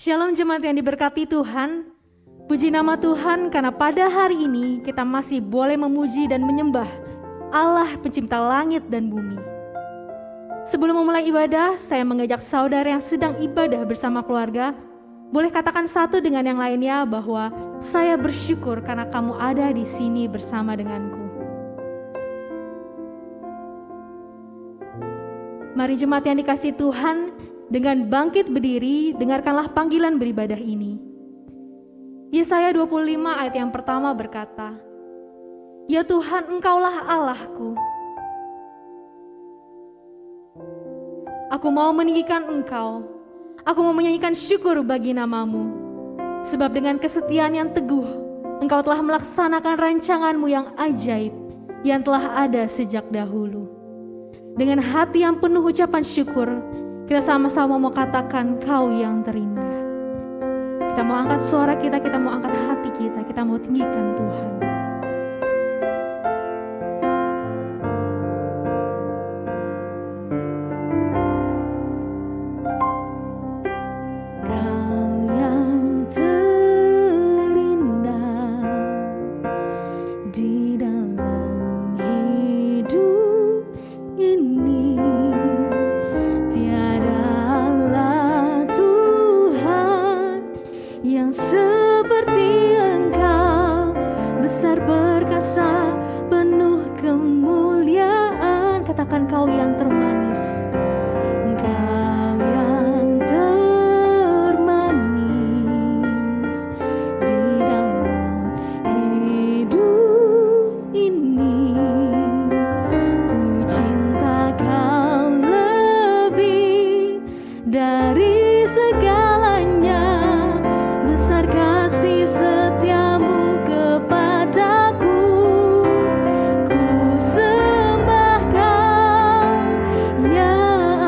Shalom jemaat yang diberkati Tuhan. Puji nama Tuhan karena pada hari ini kita masih boleh memuji dan menyembah Allah pencipta langit dan bumi. Sebelum memulai ibadah, saya mengajak saudara yang sedang ibadah bersama keluarga, boleh katakan satu dengan yang lainnya bahwa saya bersyukur karena kamu ada di sini bersama denganku. Mari jemaat yang dikasihi Tuhan, dengan bangkit berdiri, dengarkanlah panggilan beribadah ini. Yesaya 25 ayat yang pertama berkata, "Ya Tuhan, Engkaulah Allahku. Aku mau meninggikan Engkau, aku mau menyanyikan syukur bagi namamu. Sebab dengan kesetiaan yang teguh, Engkau telah melaksanakan rancanganmu yang ajaib, yang telah ada sejak dahulu." Dengan hati yang penuh ucapan syukur, kita sama-sama mau katakan Kau yang terindah. Kita mau angkat suara kita mau angkat hati kita mau tinggikan Tuhan. Ya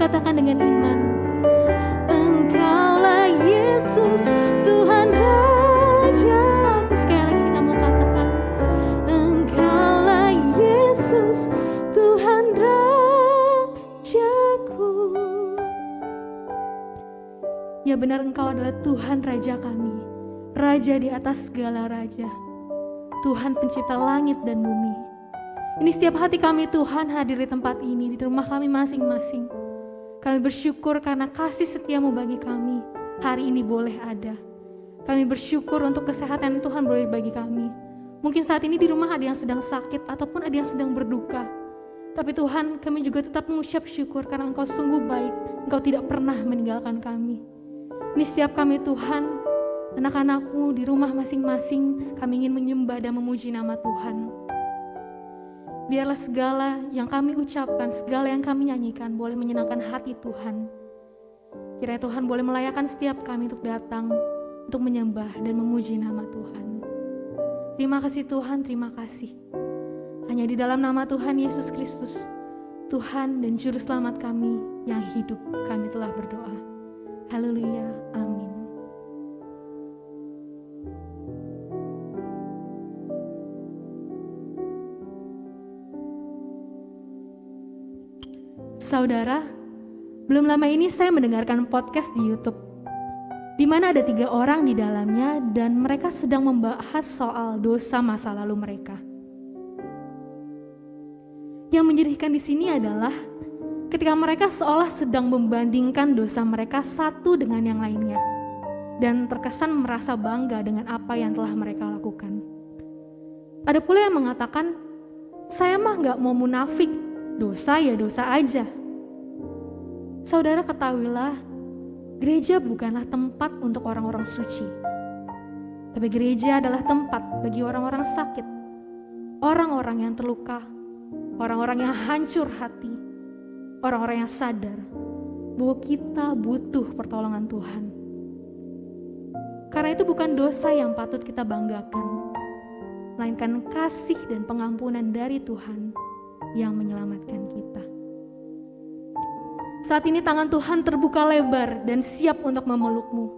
katakan dengan iman, Engkaulah Yesus, Tuhan Rajaku. Sekali lagi kita mau katakan, Engkaulah Yesus, Tuhan Rajaku. Ya benar, Engkau adalah Tuhan Raja kami, Raja di atas segala raja, Tuhan pencipta langit dan bumi. Ini setiap hati kami Tuhan hadir di tempat ini, di rumah kami masing-masing. Kami bersyukur karena kasih setiamu bagi kami hari ini boleh ada. Kami bersyukur untuk kesehatan Tuhan boleh bagi kami. Mungkin saat ini di rumah ada yang sedang sakit ataupun ada yang sedang berduka. Tapi Tuhan, kami juga tetap mengucap syukur karena Engkau sungguh baik. Engkau tidak pernah meninggalkan kami. Ini setiap kami Tuhan, anak-anakmu di rumah masing-masing, kami ingin menyembah dan memuji nama Tuhan. Biarlah segala yang kami ucapkan, segala yang kami nyanyikan boleh menyenangkan hati Tuhan. Kiranya Tuhan boleh melayakkan setiap kami untuk datang, untuk menyembah dan memuji nama Tuhan. Terima kasih Tuhan, terima kasih. Hanya di dalam nama Tuhan Yesus Kristus, Tuhan dan Juru Selamat kami yang hidup, kami telah berdoa. Haleluya, amin. Saudara, belum lama ini saya mendengarkan podcast di YouTube, di mana ada 3 orang di dalamnya dan mereka sedang membahas soal dosa masa lalu mereka. Yang menyedihkan di sini adalah ketika mereka seolah sedang membandingkan dosa mereka satu dengan yang lainnya dan terkesan merasa bangga dengan apa yang telah mereka lakukan. Ada pula yang mengatakan, saya mah gak mau munafik, dosa ya dosa aja. Saudara ketahuilah, gereja bukanlah tempat untuk orang-orang suci. Tapi gereja adalah tempat bagi orang-orang sakit, orang-orang yang terluka, orang-orang yang hancur hati, orang-orang yang sadar bahwa kita butuh pertolongan Tuhan. Karena itu bukan dosa yang patut kita banggakan, melainkan kasih dan pengampunan dari Tuhan yang menyelamatkan kita. Saat ini tangan Tuhan terbuka lebar dan siap untuk memelukmu.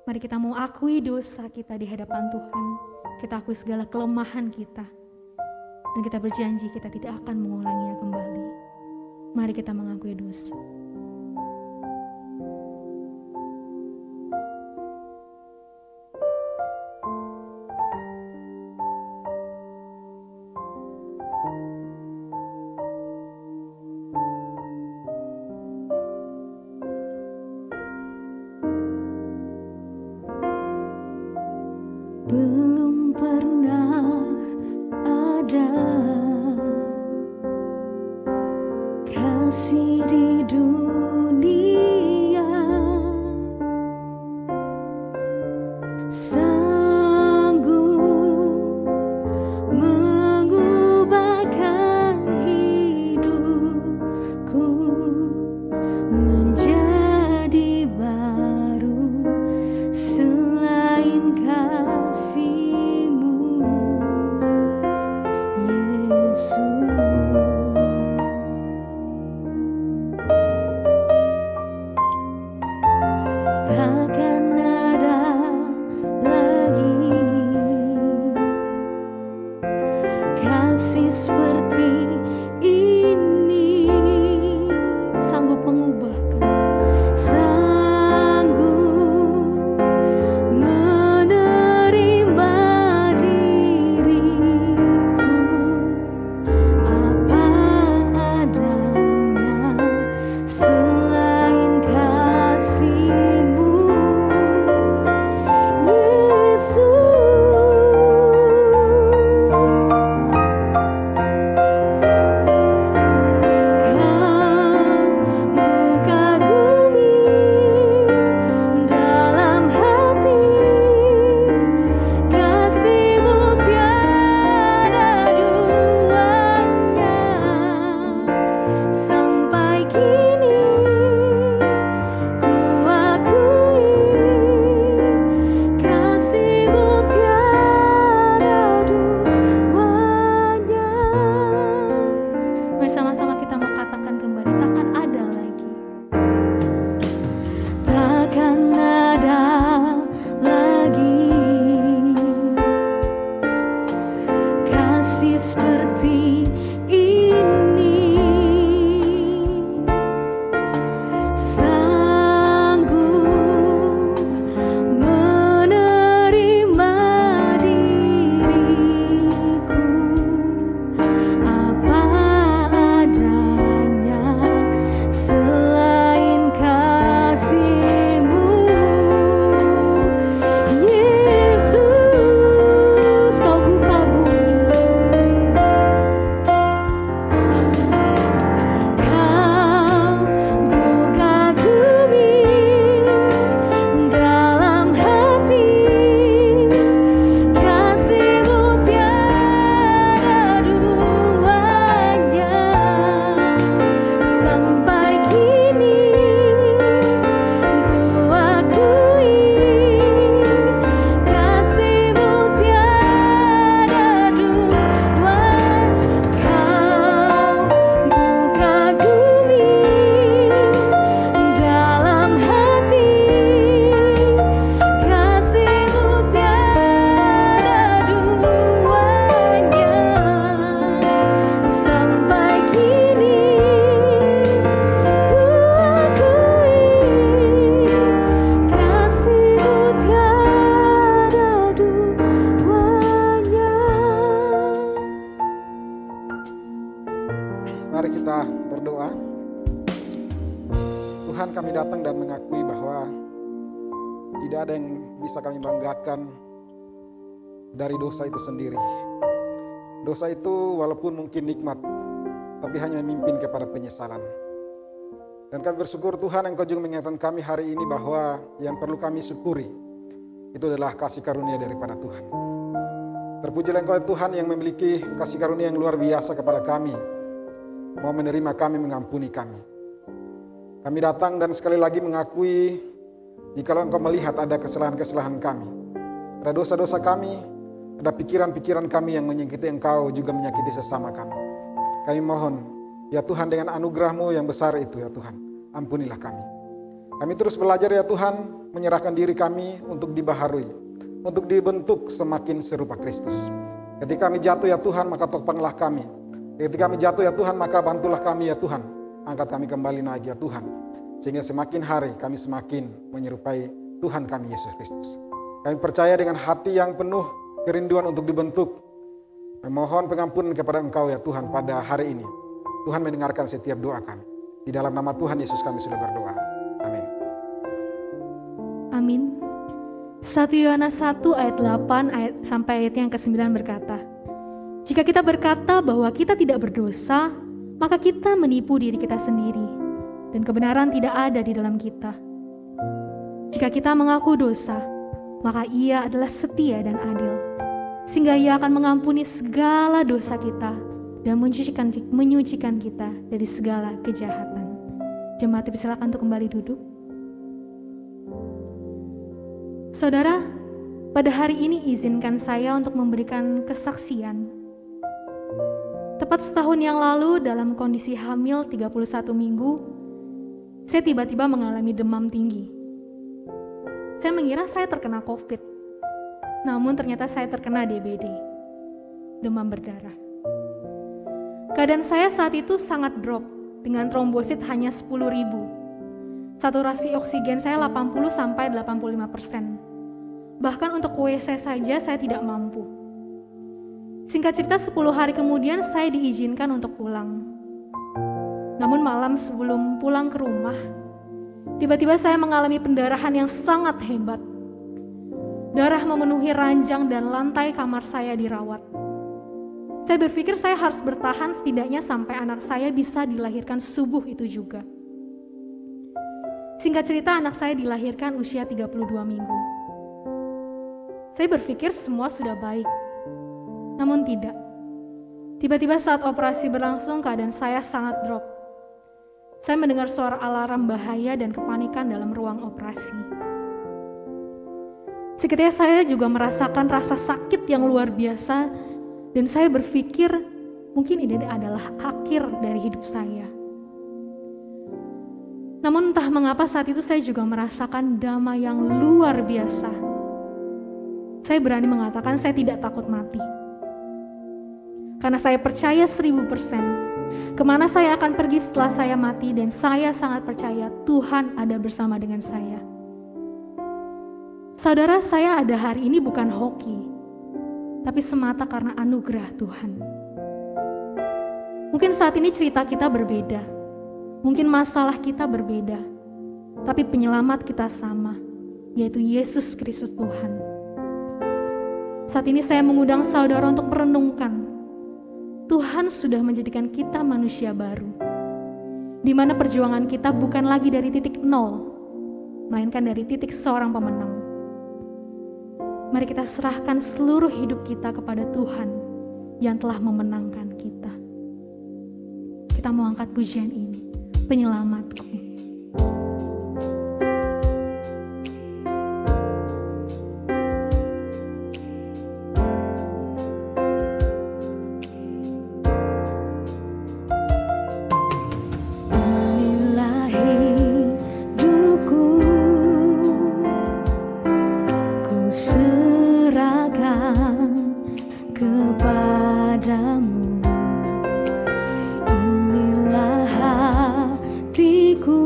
Mari kita mau akui dosa kita di hadapan Tuhan. Kita akui segala kelemahan kita. Dan kita berjanji kita tidak akan mengulanginya kembali. Mari kita mengakui dosa. Belum pernah ada kasih di dunia sanggup mengubahkan hidupku menjadi baru selain kasih-Mu, Yesus. Takkan ada lagi kasih seperti ini. Tuhan, kami datang dan mengakui bahwa tidak ada yang bisa kami banggakan dari dosa itu sendiri. Dosa itu walaupun mungkin nikmat, tapi hanya memimpin kepada penyesalan. Dan kami bersyukur Tuhan, Engkau juga mengingatkan kami hari ini bahwa yang perlu kami syukuri itu adalah kasih karunia daripada Tuhan. Terpujilah Engkau Tuhan yang memiliki kasih karunia yang luar biasa kepada kami, mau menerima kami, mengampuni kami. Kami datang dan sekali lagi mengakui jikalau Engkau melihat ada kesalahan-kesalahan kami, ada dosa-dosa kami, ada pikiran-pikiran kami yang menyakiti Engkau, juga menyakiti sesama kami. Kami mohon, ya Tuhan, dengan anugerah-Mu yang besar itu ya Tuhan, ampunilah kami. Kami terus belajar ya Tuhan, menyerahkan diri kami untuk dibaharui, untuk dibentuk semakin serupa Kristus. Ketika kami jatuh ya Tuhan, maka topanglah kami. Ketika kami jatuh ya Tuhan, maka bantulah kami ya Tuhan. Angkat kami kembali naik ya Tuhan. Sehingga semakin hari kami semakin menyerupai Tuhan kami Yesus Kristus. Kami percaya dengan hati yang penuh kerinduan untuk dibentuk. Memohon pengampunan kepada Engkau ya Tuhan pada hari ini. Tuhan mendengarkan setiap doa kami. Di dalam nama Tuhan Yesus kami sudah berdoa. Amin. Amin. 1 Yohanes 1 ayat 8 sampai ayat yang ke-9 berkata, jika kita berkata bahwa kita tidak berdosa, maka kita menipu diri kita sendiri, dan kebenaran tidak ada di dalam kita. Jika kita mengaku dosa, maka Ia adalah setia dan adil, sehingga Ia akan mengampuni segala dosa kita dan menyucikan kita dari segala kejahatan. Jemaat dipersilakan untuk kembali duduk. Saudara, pada hari ini izinkan saya untuk memberikan kesaksian. Tepat setahun yang lalu dalam kondisi hamil 31 minggu, saya tiba-tiba mengalami demam tinggi. Saya mengira saya terkena COVID, namun ternyata saya terkena DBD, demam berdarah. Keadaan saya saat itu sangat drop, dengan trombosit hanya 10.000. Saturasi oksigen saya 80-85%. Bahkan untuk WC saja saya tidak mampu. Singkat cerita 10 hari kemudian saya diizinkan untuk pulang. Namun malam sebelum pulang ke rumah, tiba-tiba saya mengalami pendarahan yang sangat hebat. Darah memenuhi ranjang dan lantai kamar saya dirawat. Saya berpikir saya harus bertahan setidaknya sampai anak saya bisa dilahirkan subuh itu juga. Singkat cerita anak saya dilahirkan usia 32 minggu. Saya berpikir semua sudah baik, namun tidak. Tiba-tiba saat operasi berlangsung keadaan saya sangat drop. Saya mendengar suara alarm bahaya dan kepanikan dalam ruang operasi. Seketika saya juga merasakan rasa sakit yang luar biasa dan saya berpikir mungkin ini adalah akhir dari hidup saya. Namun entah mengapa saat itu saya juga merasakan damai yang luar biasa. Saya berani mengatakan saya tidak takut mati. Karena saya percaya 1000%. Kemana saya akan pergi setelah saya mati dan saya sangat percaya Tuhan ada bersama dengan saya. Saudara, saya ada hari ini bukan hoki, tapi semata karena anugerah Tuhan. Mungkin saat ini cerita kita berbeda. Mungkin masalah kita berbeda. Tapi penyelamat kita sama, yaitu Yesus Kristus Tuhan. Saat ini saya mengundang saudara untuk merenungkan. Tuhan sudah menjadikan kita manusia baru. Di mana perjuangan kita bukan lagi dari titik nol, melainkan dari titik seorang pemenang. Mari kita serahkan seluruh hidup kita kepada Tuhan yang telah memenangkan kita. Kita mau angkat pujian ini, Penyelamatku. Kepadamu, inilah hatiku.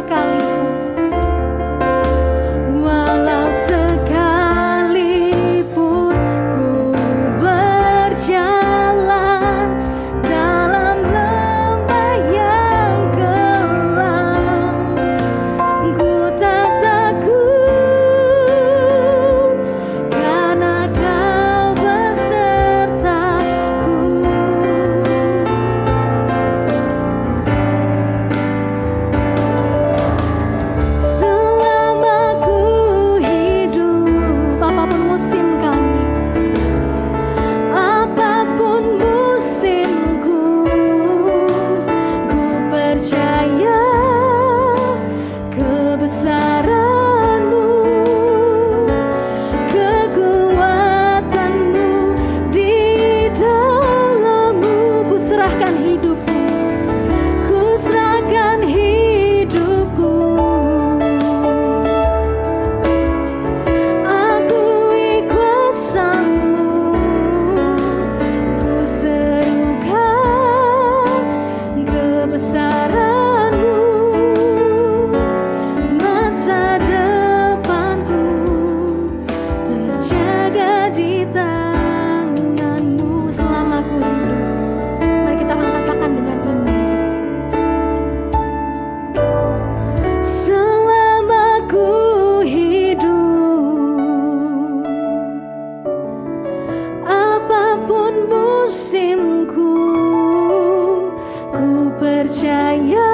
sekalipun. Walau sekalipun ku berjalan dalam lembah yang gelap, ku tak takut karena Kau besertaku. Selama ku hidup, Apapun musim kami, apapun musimku, ku percaya kebesaran-Mu, kekuatan-Mu di dalam-Mu. ku serahkan hidupku. Ku serahkan hidupku, akui kuasa-Mu, ku serukan kebesaran-Mu, masa depanku terjaga di tangan-Mu. Selama ku hidup, mari kita akan katakan dengan iman. Selama ku hidup, apapun musimku, ku percaya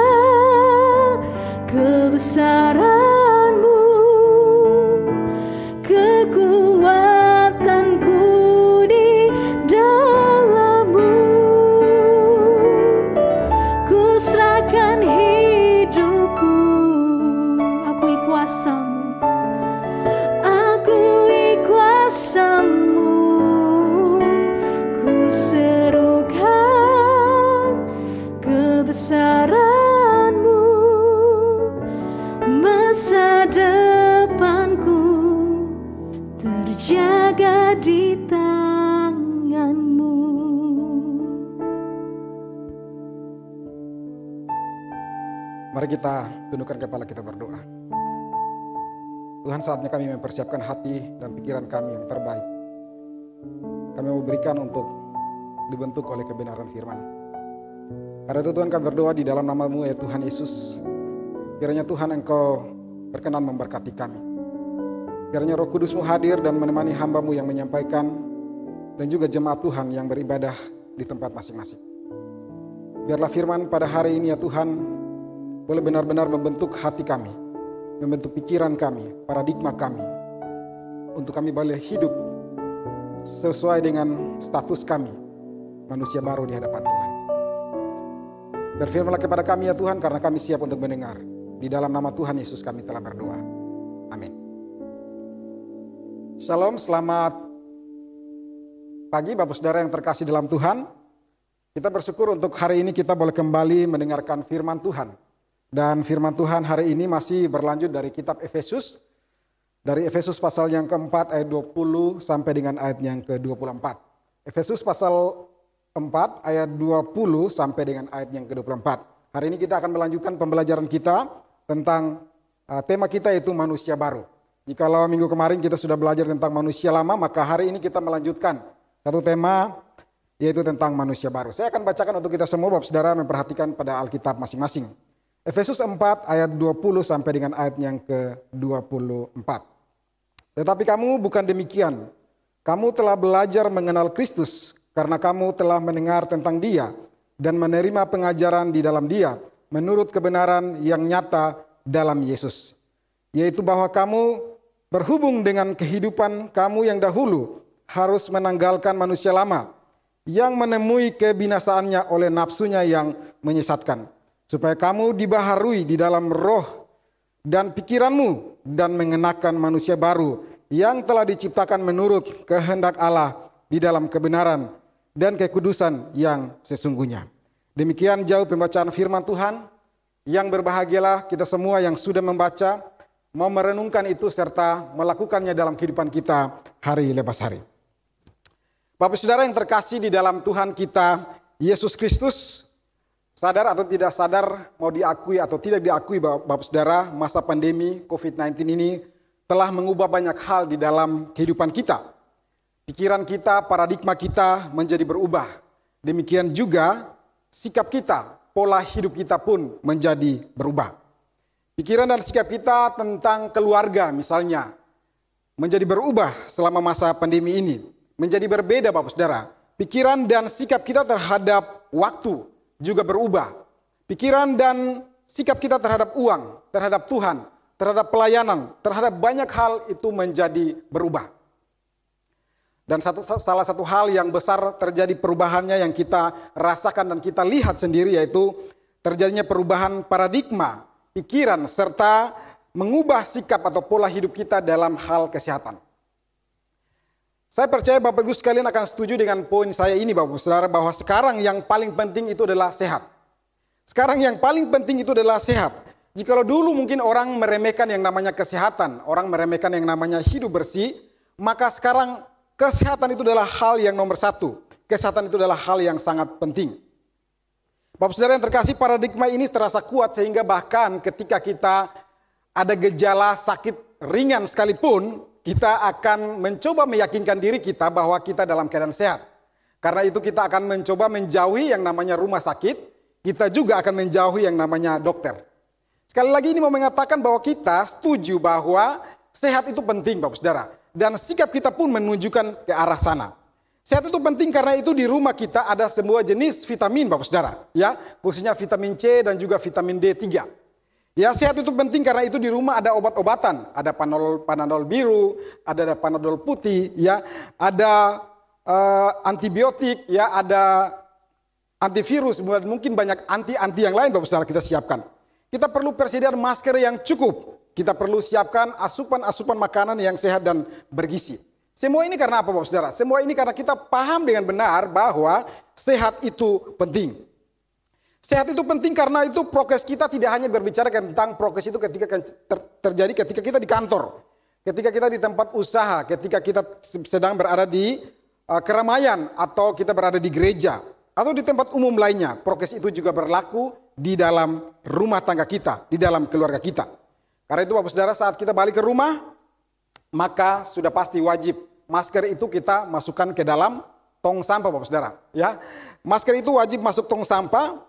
kebesaran-Mu, kekuatanku di dalam-Mu. Ku serahkan hidupku, Akui kuasa-Mu. akui kuasa-Mu, ku serukan kebesaran-Mu, masa depanku terjaga di tangan-Mu. Mari kita tundukkan kepala, kita berdoa. Tuhan, saatnya kami mempersiapkan hati dan pikiran kami yang terbaik. Kami mau berikan untuk dibentuk oleh kebenaran firman. Pada itu Tuhan, kami berdoa di dalam nama-Mu ya Tuhan Yesus. Kiranya Tuhan Engkau berkenan memberkati kami. Kiranya Roh Kudus-Mu hadir dan menemani hamba-Mu yang menyampaikan, dan juga jemaat Tuhan yang beribadah di tempat masing-masing. Biarlah firman pada hari ini ya Tuhan boleh benar-benar membentuk hati kami, membentuk pikiran kami, paradigma kami, untuk kami boleh hidup sesuai dengan status kami, manusia baru di hadapan Tuhan. Berfirmanlah kepada kami ya Tuhan, karena kami siap untuk mendengar. Di dalam nama Tuhan Yesus kami telah berdoa. Amin. Shalom, selamat pagi Bapak Saudara yang terkasih dalam Tuhan. Kita bersyukur untuk hari ini kita boleh kembali mendengarkan firman Tuhan. Dan firman Tuhan hari ini masih berlanjut dari kitab Efesus. Dari Efesus pasal yang keempat ayat 20 sampai dengan ayat yang ke-24. Efesus pasal 4 ayat 20 sampai dengan ayat yang ke-24. Hari ini kita akan melanjutkan pembelajaran kita tentang tema kita yaitu manusia baru. Jikalau minggu kemarin kita sudah belajar tentang manusia lama, maka hari ini kita melanjutkan satu tema yaitu tentang manusia baru. Saya akan bacakan untuk kita semua, Bapak Saudara memperhatikan pada Alkitab masing-masing. Efesus 4 ayat 20 sampai dengan ayat yang ke-24. Tetapi kamu bukan demikian. Kamu telah belajar mengenal Kristus karena kamu telah mendengar tentang Dia dan menerima pengajaran di dalam Dia menurut kebenaran yang nyata dalam Yesus. Yaitu bahwa kamu berhubung dengan kehidupan kamu yang dahulu harus menanggalkan manusia lama yang menemui kebinasaannya oleh nafsunya yang menyesatkan. Supaya kamu dibaharui di dalam roh dan pikiranmu dan mengenakan manusia baru yang telah diciptakan menurut kehendak Allah di dalam kebenaran dan kekudusan yang sesungguhnya. Demikian jauh pembacaan firman Tuhan. Yang berbahagialah kita semua yang sudah membaca, mau merenungkan itu serta melakukannya dalam kehidupan kita hari lepas hari. Bapak Saudara yang terkasih di dalam Tuhan kita Yesus Kristus, Sadar atau tidak sadar, mau diakui atau tidak diakui Bapak Saudara, masa pandemi COVID-19 ini telah mengubah banyak hal di dalam kehidupan kita. Pikiran kita, paradigma kita menjadi berubah. Demikian juga sikap kita, pola hidup kita pun menjadi berubah. Pikiran dan sikap kita tentang keluarga misalnya menjadi berubah selama masa pandemi ini. Menjadi berbeda Bapak Saudara. Pikiran dan sikap kita terhadap waktu juga berubah. Pikiran dan sikap kita terhadap uang, terhadap Tuhan, terhadap pelayanan, terhadap banyak hal itu menjadi berubah. Dan salah satu hal yang besar terjadi perubahannya yang kita rasakan dan kita lihat sendiri, yaitu terjadinya perubahan paradigma, pikiran, serta mengubah sikap atau pola hidup kita dalam hal kesehatan. Saya percaya Bapak Ibu sekalian akan setuju dengan poin saya ini Bapak Saudara, bahwa sekarang yang paling penting itu adalah sehat. Sekarang yang paling penting itu adalah sehat. Jikalau dulu mungkin orang meremehkan yang namanya kesehatan, orang meremehkan yang namanya hidup bersih, maka sekarang kesehatan itu adalah hal yang nomor satu. Kesehatan itu adalah hal yang sangat penting. Bapak Saudara yang terkasih, paradigma ini terasa kuat sehingga bahkan ketika kita ada gejala sakit ringan sekalipun, kita akan mencoba meyakinkan diri kita bahwa kita dalam keadaan sehat. Karena itu kita akan mencoba menjauhi yang namanya rumah sakit, kita juga akan menjauhi yang namanya dokter. Sekali lagi ini mau mengatakan bahwa kita setuju bahwa sehat itu penting Bapak Saudara. Dan sikap kita pun menunjukkan ke arah sana. Sehat itu penting karena itu di rumah kita ada semua jenis vitamin Bapak Saudara. Ya, khususnya vitamin C dan juga vitamin D3. Ya, sehat itu penting karena itu di rumah ada obat-obatan, ada Panadol biru, ada Panadol putih, ya, ada antibiotik, ya, ada antivirus, mungkin banyak anti yang lain Bapak Saudara kita siapkan. Kita perlu persediaan masker yang cukup, kita perlu siapkan asupan makanan yang sehat dan bergizi. Semua ini karena apa Bapak Saudara? Semua ini karena kita paham dengan benar bahwa sehat itu penting. Sehat itu penting karena itu prokes kita tidak hanya berbicara tentang prokes itu ketika terjadi ketika kita di kantor, ketika kita di tempat usaha, ketika kita sedang berada di keramaian atau kita berada di gereja atau di tempat umum lainnya. Prokes itu juga berlaku di dalam rumah tangga kita, di dalam keluarga kita. Karena itu Bapak Saudara, saat kita balik ke rumah, maka sudah pasti wajib masker itu kita masukkan ke dalam tong sampah Bapak Saudara. Ya, masker itu wajib masuk tong sampah.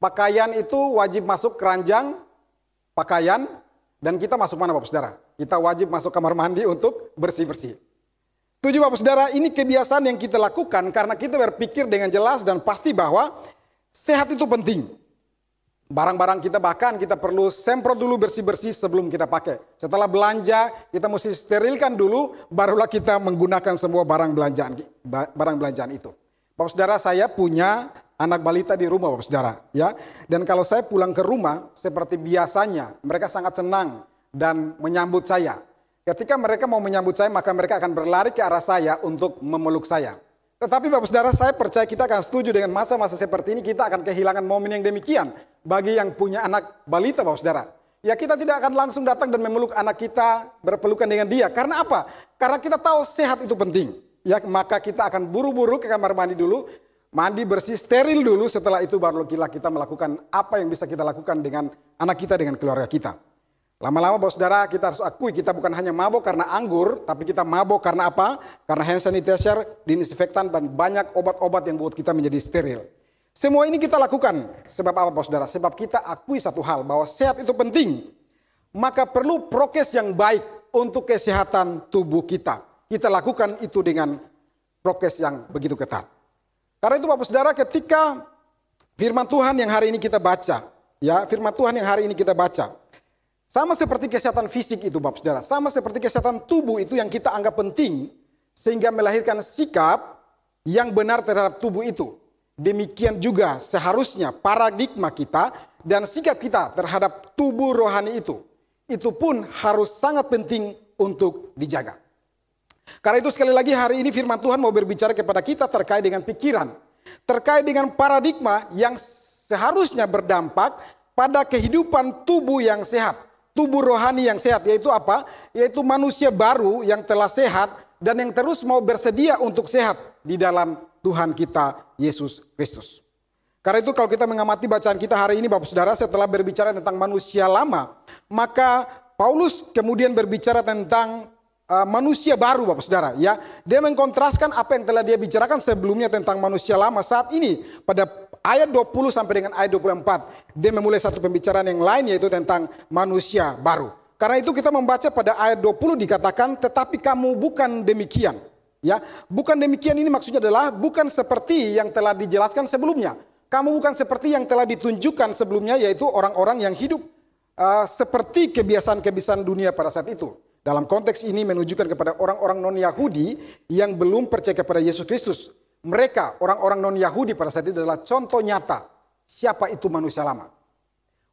Pakaian itu wajib masuk keranjang pakaian, dan kita masuk mana Bapak Saudara? Kita wajib masuk kamar mandi untuk bersih-bersih. Setuju Bapak Saudara, ini kebiasaan yang kita lakukan karena kita berpikir dengan jelas dan pasti bahwa sehat itu penting. Barang-barang kita bahkan kita perlu semprot dulu bersih-bersih sebelum kita pakai. Setelah belanja, kita mesti sterilkan dulu, barulah kita menggunakan semua barang belanjaan itu. Bapak Saudara, saya punya anak balita di rumah Bapak Saudara, ya. Dan kalau saya pulang ke rumah, seperti biasanya, mereka sangat senang dan menyambut saya. Ketika mereka mau menyambut saya, maka mereka akan berlari ke arah saya untuk memeluk saya. Tetapi Bapak Saudara, saya percaya kita akan setuju dengan masa-masa seperti ini, kita akan kehilangan momen yang demikian bagi yang punya anak balita Bapak Saudara. Ya, kita tidak akan langsung datang dan memeluk anak kita, berpelukan dengan dia. Karena apa? Karena kita tahu sehat itu penting. Ya, maka kita akan buru-buru ke kamar mandi dulu, mandi bersih, steril dulu, setelah itu baru kita melakukan apa yang bisa kita lakukan dengan anak kita, dengan keluarga kita. Lama-lama Bapak Saudara, kita harus akui kita bukan hanya mabok karena anggur, tapi kita mabok karena apa? Karena hand sanitizer, disinfektan, dan banyak obat-obat yang buat kita menjadi steril. Semua ini kita lakukan sebab apa Bapak Saudara? Sebab kita akui satu hal, bahwa sehat itu penting. Maka perlu prokes yang baik untuk kesehatan tubuh kita. Kita lakukan itu dengan prokes yang begitu ketat. Karena itu Bapak Saudara, ketika firman Tuhan yang hari ini kita baca, ya, firman Tuhan yang hari ini kita baca, sama seperti kesehatan fisik itu Bapak Saudara, sama seperti kesehatan tubuh itu yang kita anggap penting, sehingga melahirkan sikap yang benar terhadap tubuh itu. Demikian juga seharusnya paradigma kita dan sikap kita terhadap tubuh rohani itu pun harus sangat penting untuk dijaga. Karena itu sekali lagi hari ini firman Tuhan mau berbicara kepada kita terkait dengan pikiran, terkait dengan paradigma yang seharusnya berdampak pada kehidupan tubuh yang sehat, tubuh rohani yang sehat, yaitu apa? Yaitu manusia baru yang telah sehat dan yang terus mau bersedia untuk sehat di dalam Tuhan kita Yesus Kristus. Karena itu kalau kita mengamati bacaan kita hari ini Bapak Saudara, setelah berbicara tentang manusia lama, maka Paulus kemudian berbicara tentang manusia baru Bapak Saudara. Ya, dia mengkontraskan apa yang telah dia bicarakan sebelumnya tentang manusia lama. Saat ini pada ayat 20 sampai dengan ayat 24, dia memulai satu pembicaraan yang lain, yaitu tentang manusia baru. Karena itu kita membaca pada ayat 20 dikatakan, tetapi kamu bukan demikian. Ya, bukan demikian ini maksudnya adalah bukan seperti yang telah dijelaskan sebelumnya. Kamu bukan seperti yang telah ditunjukkan sebelumnya, yaitu orang-orang yang hidup seperti kebiasaan-kebiasaan dunia pada saat itu. Dalam konteks ini menunjukkan kepada orang-orang non-Yahudi yang belum percaya kepada Yesus Kristus. Mereka, orang-orang non-Yahudi pada saat itu adalah contoh nyata siapa itu manusia lama.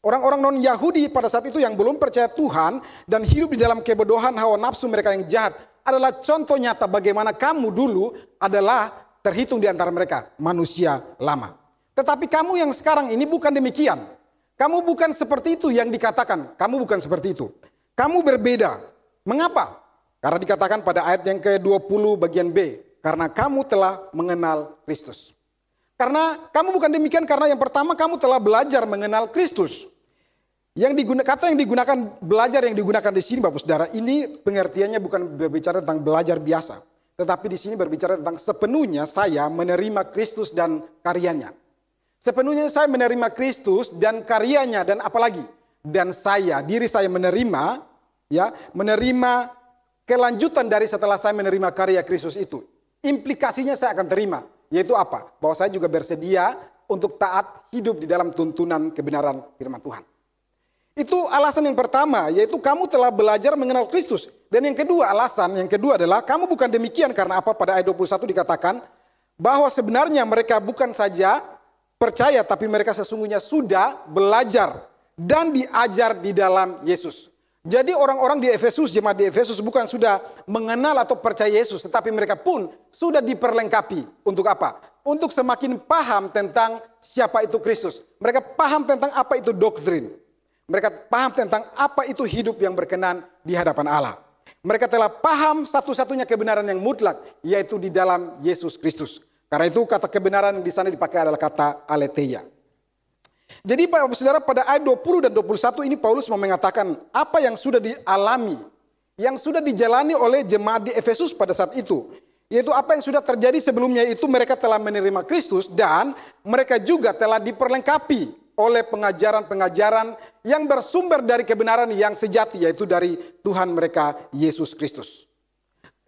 Orang-orang non-Yahudi pada saat itu yang belum percaya Tuhan dan hidup di dalam kebodohan hawa nafsu mereka yang jahat adalah contoh nyata bagaimana kamu dulu adalah terhitung di antara mereka manusia lama. Tetapi kamu yang sekarang ini bukan demikian. Kamu bukan seperti itu yang dikatakan. Kamu bukan seperti itu. Kamu berbeda. Mengapa? Karena dikatakan pada ayat yang ke-20 bagian B. Karena kamu telah mengenal Kristus. Karena kamu bukan demikian karena yang pertama kamu telah belajar mengenal Kristus. Kata yang digunakan, belajar yang digunakan di sini Bapak Saudara, ini pengertiannya bukan berbicara tentang belajar biasa. Tetapi di sini berbicara tentang sepenuhnya saya menerima Kristus dan karyanya. Sepenuhnya saya menerima Kristus dan karyanya dan apalagi dan diri saya menerima kelanjutan dari setelah saya menerima karya Kristus itu. Implikasinya saya akan terima, yaitu apa? Bahwa saya juga bersedia untuk taat hidup di dalam tuntunan kebenaran firman Tuhan. Itu alasan yang pertama, yaitu kamu telah belajar mengenal Kristus. Dan yang kedua adalah kamu bukan demikian karena apa? Pada ayat 21 dikatakan bahwa sebenarnya mereka bukan saja percaya, tapi mereka sesungguhnya sudah belajar dan diajar di dalam Yesus. Jadi orang-orang di Efesus, jemaat di Efesus bukan sudah mengenal atau percaya Yesus, tetapi mereka pun sudah diperlengkapi. Untuk apa? Untuk semakin paham tentang siapa itu Kristus. Mereka paham tentang apa itu doktrin. Mereka paham tentang apa itu hidup yang berkenan di hadapan Allah. Mereka telah paham satu-satunya kebenaran yang mutlak, yaitu di dalam Yesus Kristus. Karena itu kata kebenaran di sana dipakai adalah kata aletheia. Jadi Bapak Saudara pada ayat 20 dan 21 ini Paulus mau mengatakan apa yang sudah dialami, yang sudah dijalani oleh jemaat di Efesus pada saat itu. Yaitu apa yang sudah terjadi sebelumnya itu mereka telah menerima Kristus dan mereka juga telah diperlengkapi oleh pengajaran-pengajaran yang bersumber dari kebenaran yang sejati, yaitu dari Tuhan mereka Yesus Kristus.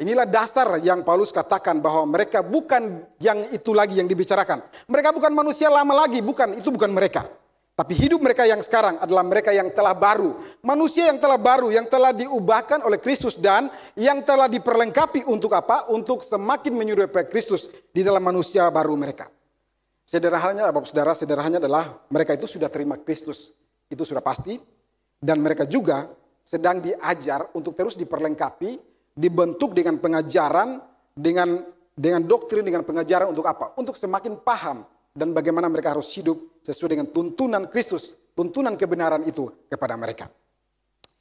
Inilah dasar yang Paulus katakan bahwa mereka bukan yang itu lagi yang dibicarakan. Mereka bukan manusia lama lagi, itu bukan mereka. Tapi hidup mereka yang sekarang adalah mereka yang telah baru. Manusia yang telah baru, yang telah diubahkan oleh Kristus dan yang telah diperlengkapi untuk apa? Untuk semakin menyerupai Kristus di dalam manusia baru mereka. Sederhananya Bapak Saudara, sederhananya adalah mereka itu sudah terima Kristus. Itu sudah pasti. Dan mereka juga sedang diajar untuk terus diperlengkapi, dibentuk dengan pengajaran, dengan doktrin, dengan pengajaran untuk apa? Untuk semakin paham dan bagaimana mereka harus hidup sesuai dengan tuntunan Kristus, tuntunan kebenaran itu kepada mereka.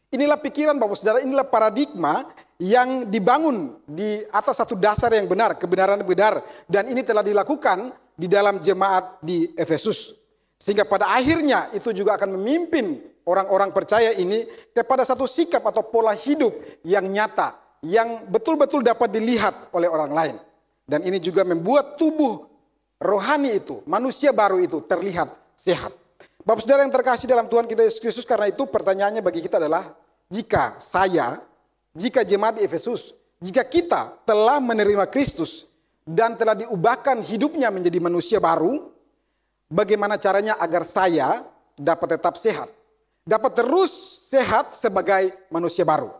Inilah pikiran Bapak Saudara, inilah paradigma yang dibangun di atas satu dasar yang benar, kebenaran yang benar. Dan ini telah dilakukan di dalam jemaat di Efesus. Sehingga pada akhirnya itu juga akan memimpin orang-orang percaya ini kepada satu sikap atau pola hidup yang nyata, yang betul-betul dapat dilihat oleh orang lain. Dan ini juga membuat tubuh rohani itu, manusia baru itu terlihat sehat. Bapak Saudara yang terkasih dalam Tuhan kita Yesus Kristus, karena itu pertanyaannya bagi kita adalah, jika jemaat di Efesus, jika kita telah menerima Kristus dan telah diubahkan hidupnya menjadi manusia baru, bagaimana caranya agar saya dapat tetap sehat, dapat terus sehat sebagai manusia baru?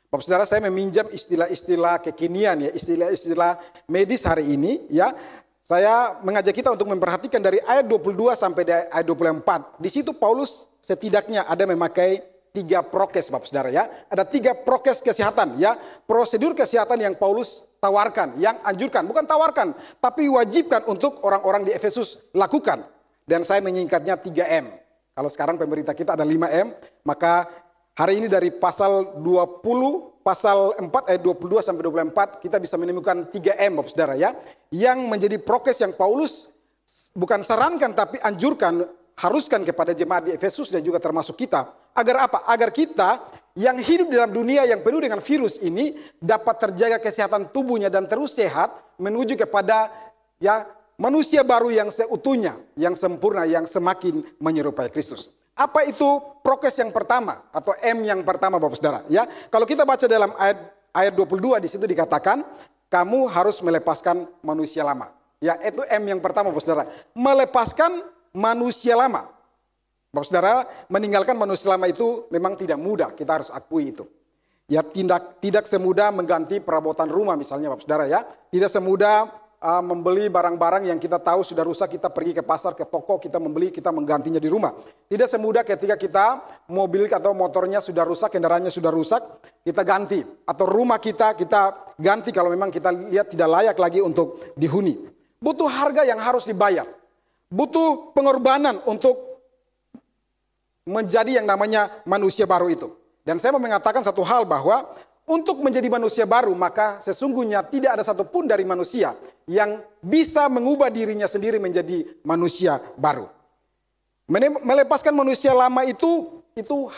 Bapak Saudara, saya meminjam istilah-istilah kekinian, ya, istilah-istilah medis hari ini, ya. Saya mengajak kita untuk memperhatikan dari ayat 22 sampai ayat 24. Di situ Paulus setidaknya ada memakai 3 prokes, Bapak Saudara, ya. Ada 3 prokes kesehatan, ya. Prosedur kesehatan yang Paulus tawarkan, yang anjurkan, bukan tawarkan, tapi wajibkan untuk orang-orang di Efesus lakukan. Dan saya menyingkatnya 3M. Kalau sekarang pemerintah kita ada 5M, maka hari ini dari pasal 20, pasal 4 ayat 22 sampai 24 kita bisa menemukan 3M, Bapak Saudara, ya, yang menjadi prokes yang Paulus bukan sarankan tapi anjurkan, haruskan kepada jemaat di Efesus dan juga termasuk kita. Agar apa? Agar kita yang hidup dalam dunia yang penuh dengan virus ini dapat terjaga kesehatan tubuhnya dan terus sehat menuju kepada ya manusia baru yang seutuhnya, yang sempurna, yang semakin menyerupai Kristus. Apa itu prokes yang pertama atau M yang pertama Bapak Saudara? Ya, kalau kita baca dalam ayat 22 di situ dikatakan kamu harus melepaskan manusia lama. Ya, itu M yang pertama Bapak Saudara. Melepaskan manusia lama. Bapak Saudara, meninggalkan manusia lama itu memang tidak mudah, kita harus akui itu. Ya, tidak semudah mengganti perabotan rumah misalnya Bapak Saudara ya. Tidak semudah membeli barang-barang yang kita tahu sudah rusak, kita pergi ke pasar, ke toko, kita membeli, kita menggantinya di rumah. Tidak semudah ketika kita mobil atau motornya sudah rusak, kendaraannya sudah rusak, kita ganti. Atau rumah kita ganti kalau memang kita lihat tidak layak lagi untuk dihuni. Butuh harga yang harus dibayar. Butuh pengorbanan untuk menjadi yang namanya manusia baru itu. Dan saya mau mengatakan satu hal bahwa untuk menjadi manusia baru maka sesungguhnya tidak ada satupun dari manusia yang bisa mengubah dirinya sendiri menjadi manusia baru. Melepaskan manusia lama itu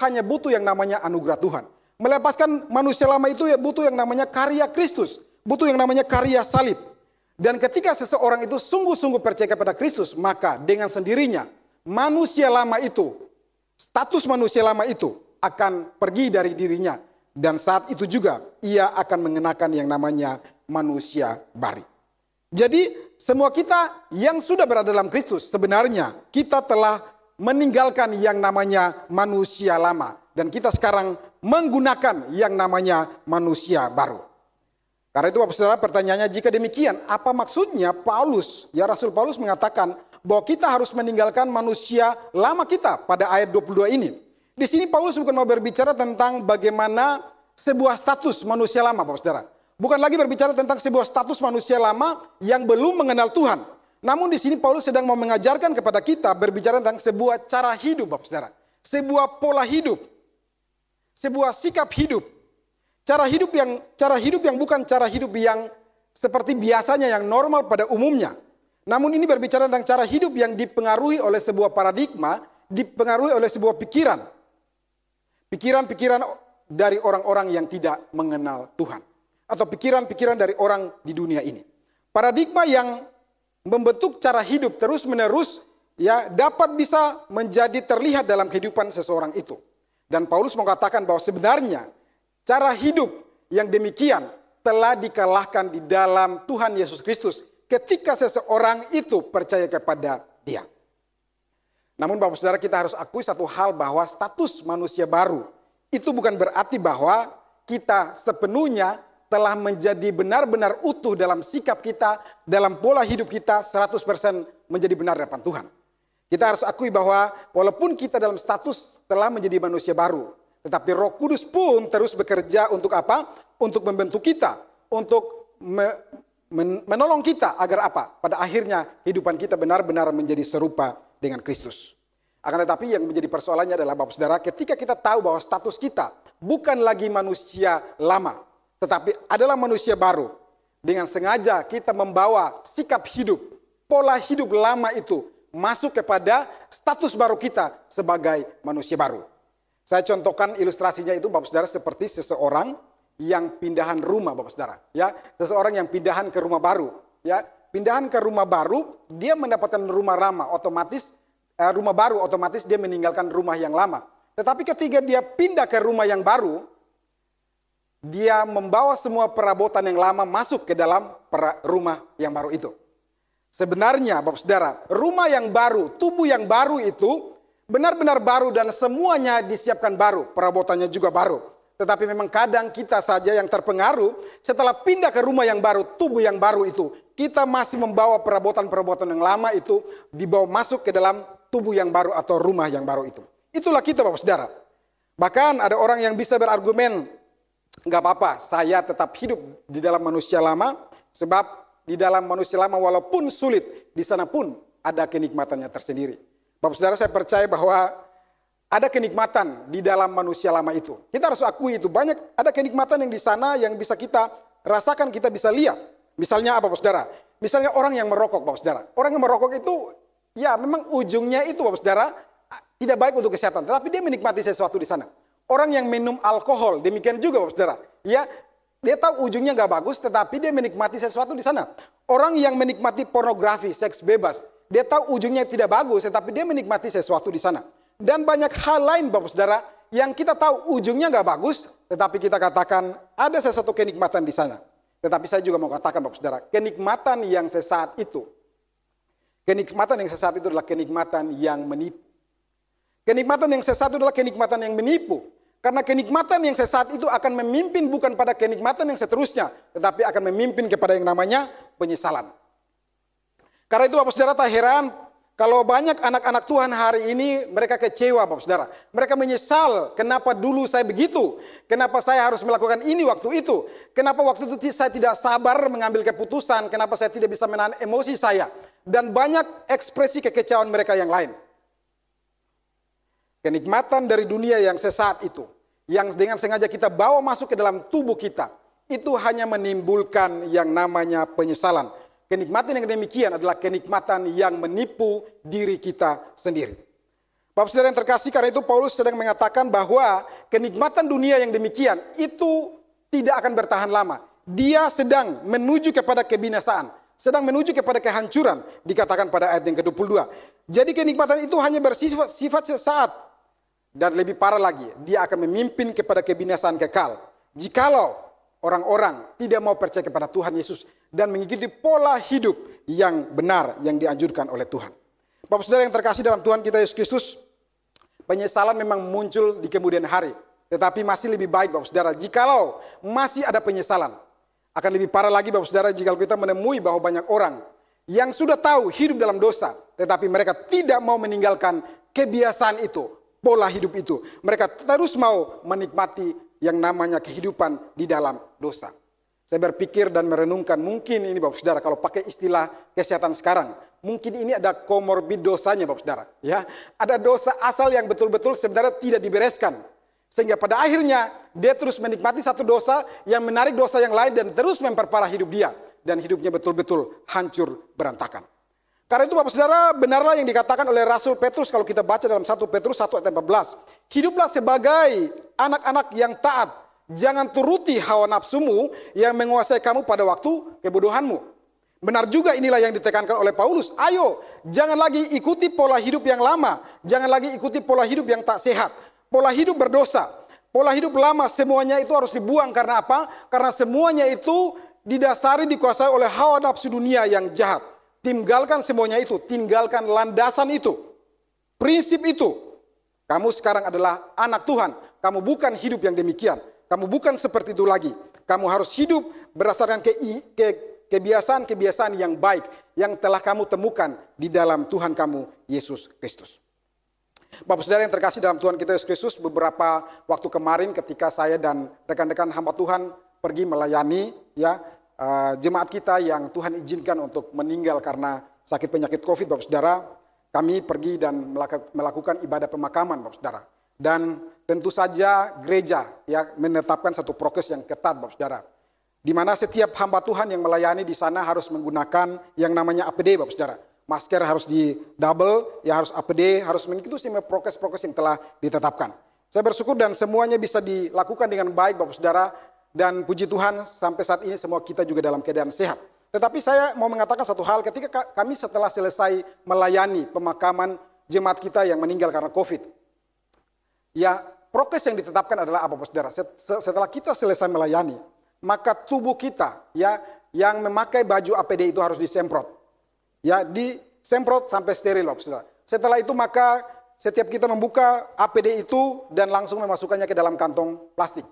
hanya butuh yang namanya anugerah Tuhan. Melepaskan manusia lama itu butuh yang namanya karya Kristus, butuh yang namanya karya salib. Dan ketika seseorang itu sungguh-sungguh percaya kepada Kristus, maka dengan sendirinya manusia lama itu, status manusia lama itu akan pergi dari dirinya. Dan saat itu juga ia akan mengenakan yang namanya manusia baru. Jadi semua kita yang sudah berada dalam Kristus sebenarnya kita telah meninggalkan yang namanya manusia lama. Dan kita sekarang menggunakan yang namanya manusia baru. Karena itu Bapak Saudara pertanyaannya jika demikian apa maksudnya Paulus, ya Rasul Paulus mengatakan bahwa kita harus meninggalkan manusia lama kita pada ayat 22 ini. Di sini Paulus bukan mau berbicara tentang bagaimana sebuah status manusia lama Bapak Saudara. Bukan lagi berbicara tentang sebuah status manusia lama yang belum mengenal Tuhan. Namun di sini Paulus sedang mau mengajarkan kepada kita berbicara tentang sebuah cara hidup Bapak Saudara. Sebuah pola hidup. Sebuah sikap hidup. Cara hidup yang bukan cara hidup yang seperti biasanya yang normal pada umumnya. Namun ini berbicara tentang cara hidup yang dipengaruhi oleh sebuah paradigma, dipengaruhi oleh sebuah pikiran. Pikiran-pikiran dari orang-orang yang tidak mengenal Tuhan. Atau pikiran-pikiran dari orang di dunia ini. Paradigma yang membentuk cara hidup terus-menerus ya dapat bisa menjadi terlihat dalam kehidupan seseorang itu. Dan Paulus mengatakan bahwa sebenarnya cara hidup yang demikian telah dikalahkan di dalam Tuhan Yesus Kristus ketika seseorang itu percaya kepada Dia. Namun Bapak Saudara kita harus akui satu hal bahwa status manusia baru itu bukan berarti bahwa kita sepenuhnya telah menjadi benar-benar utuh dalam sikap kita, dalam pola hidup kita 100% menjadi benar di hadapan Tuhan. Kita harus akui bahwa walaupun kita dalam status telah menjadi manusia baru, tetapi Roh Kudus pun terus bekerja untuk apa? Untuk membentuk kita, untuk menolong kita agar apa? Pada akhirnya kehidupan kita benar-benar menjadi serupa dengan Kristus. Akan tetapi yang menjadi persoalannya adalah Bapak Saudara, ketika kita tahu bahwa status kita bukan lagi manusia lama, tetapi adalah manusia baru. Dengan sengaja kita membawa sikap hidup, pola hidup lama itu masuk kepada status baru kita sebagai manusia baru. Saya contohkan ilustrasinya itu Bapak Saudara seperti seseorang yang pindahan rumah Bapak Saudara. Ya, seseorang yang pindahan ke rumah baru. Ya, pindahan ke rumah baru, dia mendapatkan rumah lama, rumah baru otomatis dia meninggalkan rumah yang lama. Tetapi ketika dia pindah ke rumah yang baru, dia membawa semua perabotan yang lama masuk ke dalam rumah yang baru itu. Sebenarnya Bapak Saudara, rumah yang baru, tubuh yang baru itu benar-benar baru dan semuanya disiapkan baru, perabotannya juga baru. Tetapi memang kadang kita saja yang terpengaruh setelah pindah ke rumah yang baru, tubuh yang baru itu, kita masih membawa perabotan-perabotan yang lama itu dibawa masuk ke dalam tubuh yang baru atau rumah yang baru itu. Itulah kita Bapak Saudara. Bahkan ada orang yang bisa berargumen, enggak apa-apa, saya tetap hidup di dalam manusia lama, sebab di dalam manusia lama walaupun sulit, di sana pun ada kenikmatannya tersendiri. Bapak Saudara, saya percaya bahwa ada kenikmatan di dalam manusia lama itu. Kita harus akui itu, banyak ada kenikmatan yang di sana yang bisa kita rasakan, kita bisa lihat. Misalnya apa Bapak Saudara? Misalnya orang yang merokok, Bapak Saudara. Orang yang merokok itu, ya memang ujungnya itu, Bapak Saudara, tidak baik untuk kesehatan. Tetapi dia menikmati sesuatu di sana. Orang yang minum alkohol, demikian juga, Bapak Saudara. Ya, dia tahu ujungnya nggak bagus, tetapi dia menikmati sesuatu di sana. Orang yang menikmati pornografi, seks bebas, dia tahu ujungnya tidak bagus, tetapi dia menikmati sesuatu di sana. Dan banyak hal lain, Bapak Saudara, yang kita tahu ujungnya nggak bagus, tetapi kita katakan ada sesuatu kenikmatan di sana. Tetapi saya juga mau katakan, Bapak Saudara, kenikmatan yang sesaat itu adalah kenikmatan yang menipu. Kenikmatan yang sesaat itu adalah kenikmatan yang menipu. Karena kenikmatan yang sesaat itu akan memimpin bukan pada kenikmatan yang seterusnya, tetapi akan memimpin kepada yang namanya penyesalan. Karena itu, Bapak Saudara, tak heran kalau banyak anak-anak Tuhan hari ini mereka kecewa, Bapak Saudara. Mereka menyesal, kenapa dulu saya begitu? Kenapa saya harus melakukan ini waktu itu? Kenapa waktu itu saya tidak sabar mengambil keputusan? Kenapa saya tidak bisa menahan emosi saya? Dan banyak ekspresi kekecewaan mereka yang lain. Kenikmatan dari dunia yang sesaat itu, yang dengan sengaja kita bawa masuk ke dalam tubuh kita, itu hanya menimbulkan yang namanya penyesalan. Kenikmatan yang demikian adalah kenikmatan yang menipu diri kita sendiri. Bapak Saudara yang terkasih, karena itu Paulus sedang mengatakan bahwa kenikmatan dunia yang demikian itu tidak akan bertahan lama. Dia sedang menuju kepada kebinasaan, sedang menuju kepada kehancuran, dikatakan pada ayat yang ke-22. Jadi kenikmatan itu hanya bersifat sesaat, dan lebih parah lagi, dia akan memimpin kepada kebinasaan kekal. Jikalau orang-orang tidak mau percaya kepada Tuhan Yesus dan mengikuti pola hidup yang benar yang dianjurkan oleh Tuhan. Bapak Saudara yang terkasih dalam Tuhan kita Yesus Kristus, penyesalan memang muncul di kemudian hari. Tetapi masih lebih baik, Bapak Saudara, jikalau masih ada penyesalan. Akan lebih parah lagi, Bapak Saudara, jika kita menemui bahwa banyak orang yang sudah tahu hidup dalam dosa, tetapi mereka tidak mau meninggalkan kebiasaan itu, pola hidup itu. Mereka terus mau menikmati yang namanya kehidupan di dalam dosa. Saya berpikir dan merenungkan, mungkin ini Bapak Saudara, kalau pakai istilah kesehatan sekarang, mungkin ini ada komorbid dosanya, Bapak Saudara. Ya, ada dosa asal yang betul-betul sebenarnya tidak dibereskan. Sehingga pada akhirnya dia terus menikmati satu dosa yang menarik dosa yang lain dan terus memperparah hidup dia. Dan hidupnya betul-betul hancur berantakan. Karena itu Bapak Saudara, benarlah yang dikatakan oleh Rasul Petrus kalau kita baca dalam 1 Petrus 1 ayat 14. Hiduplah sebagai anak-anak yang taat. Jangan turuti hawa nafsumu yang menguasai kamu pada waktu kebodohanmu. Benar juga inilah yang ditekankan oleh Paulus. Ayo, jangan lagi ikuti pola hidup yang lama. Jangan lagi ikuti pola hidup yang tak sehat. Pola hidup berdosa. Pola hidup lama semuanya itu harus dibuang. Karena apa? Karena semuanya itu didasari dikuasai oleh hawa nafsu dunia yang jahat. Tinggalkan semuanya itu. Tinggalkan landasan itu. Prinsip itu. Kamu sekarang adalah anak Tuhan. Kamu bukan hidup yang demikian. Kamu bukan seperti itu lagi. Kamu harus hidup berdasarkan kebiasaan-kebiasaan yang baik yang telah kamu temukan di dalam Tuhan kamu, Yesus Kristus. Bapak Saudara yang terkasih dalam Tuhan kita Yesus Kristus, beberapa waktu kemarin ketika saya dan rekan-rekan hamba Tuhan pergi melayani jemaat kita yang Tuhan izinkan untuk meninggal karena sakit penyakit COVID, Bapak Saudara, kami pergi dan melakukan ibadah pemakaman, Bapak Saudara. Dan tentu saja gereja menetapkan satu prokes yang ketat, Bapak Saudara. Di mana setiap hamba Tuhan yang melayani di sana harus menggunakan yang namanya APD, Bapak Saudara. Masker harus di double, harus APD, harus mengikuti semua prokes-prokes yang telah ditetapkan. Saya bersyukur dan semuanya bisa dilakukan dengan baik, Bapak Saudara. Dan puji Tuhan sampai saat ini semua kita juga dalam keadaan sehat. Tetapi saya mau mengatakan satu hal, ketika kami setelah selesai melayani pemakaman jemaat kita yang meninggal karena COVID. Prokes yang ditetapkan adalah apa, Bapak Saudara? Setelah kita selesai melayani, maka tubuh kita yang memakai baju APD itu harus disemprot. Disemprot sampai steril, Bapak Saudara. Setelah itu maka setiap kita membuka APD itu dan langsung memasukkannya ke dalam kantong plastik.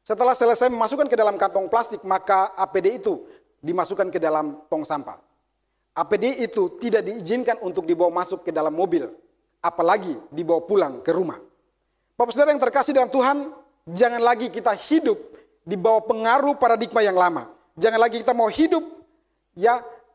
Setelah selesai memasukkan ke dalam kantong plastik, maka APD itu dimasukkan ke dalam tong sampah. APD itu tidak diizinkan untuk dibawa masuk ke dalam mobil, apalagi dibawa pulang ke rumah. Bapak Saudara yang terkasih dalam Tuhan, jangan lagi kita hidup di bawah pengaruh paradigma yang lama. Jangan lagi kita mau hidup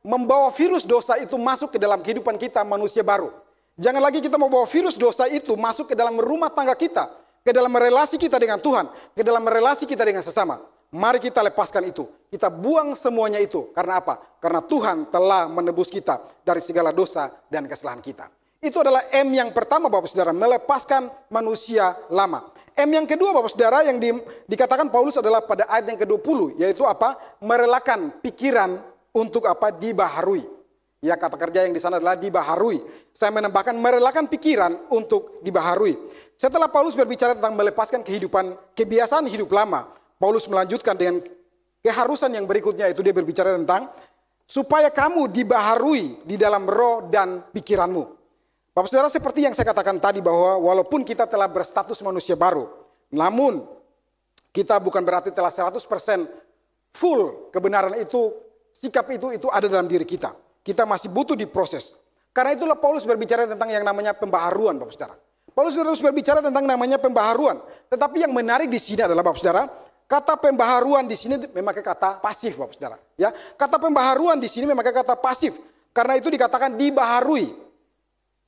membawa virus dosa itu masuk ke dalam kehidupan kita manusia baru. Jangan lagi kita mau bawa virus dosa itu masuk ke dalam rumah tangga kita, ke dalam relasi kita dengan Tuhan, ke dalam relasi kita dengan sesama. Mari kita lepaskan itu. Kita buang semuanya itu. Karena apa? Karena Tuhan telah menebus kita dari segala dosa dan kesalahan kita. Itu adalah M yang pertama Bapak Saudara, melepaskan manusia lama. M yang kedua Bapak Saudara yang dikatakan Paulus adalah pada ayat yang ke-20, yaitu apa? Merelakan pikiran untuk apa? Dibaharui. Ya, kata kerja yang di sana adalah dibaharui. Saya menambahkan merelakan pikiran untuk dibaharui. Setelah Paulus berbicara tentang melepaskan kebiasaan hidup lama, Paulus melanjutkan dengan keharusan yang berikutnya, itu dia berbicara tentang supaya kamu dibaharui di dalam roh dan pikiranmu. Bapak Saudara, seperti yang saya katakan tadi bahwa walaupun kita telah berstatus manusia baru, namun kita bukan berarti telah 100% full kebenaran itu, sikap itu ada dalam diri kita. Kita masih butuh diproses. Karena itulah Paulus berbicara tentang yang namanya pembaharuan Bapak Saudara. Paulus terus berbicara tentang namanya pembaharuan. Tetapi yang menarik di sini adalah Bapak Saudara, kata pembaharuan di sini memakai kata pasif Bapak Saudara. Ya, kata pembaharuan di sini memakai kata pasif. Karena itu dikatakan dibaharui.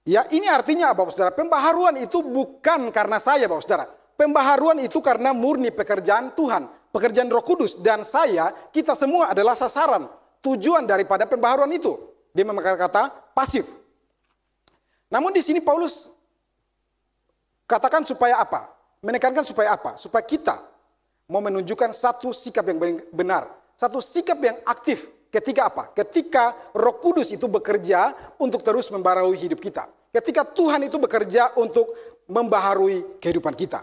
Ya, ini artinya apa Bapak Saudara? Pembaharuan itu bukan karena saya Bapak Saudara. Pembaharuan itu karena murni pekerjaan Tuhan, pekerjaan Roh Kudus, dan kita semua adalah sasaran, tujuan daripada pembaharuan itu. Dia memakai kata pasif. Namun di sini Paulus katakan supaya apa? Menekankan supaya apa? Supaya kita mau menunjukkan satu sikap yang benar, satu sikap yang aktif. Ketika apa? Ketika Roh Kudus itu bekerja untuk terus membaharui hidup kita. Ketika Tuhan itu bekerja untuk membaharui kehidupan kita.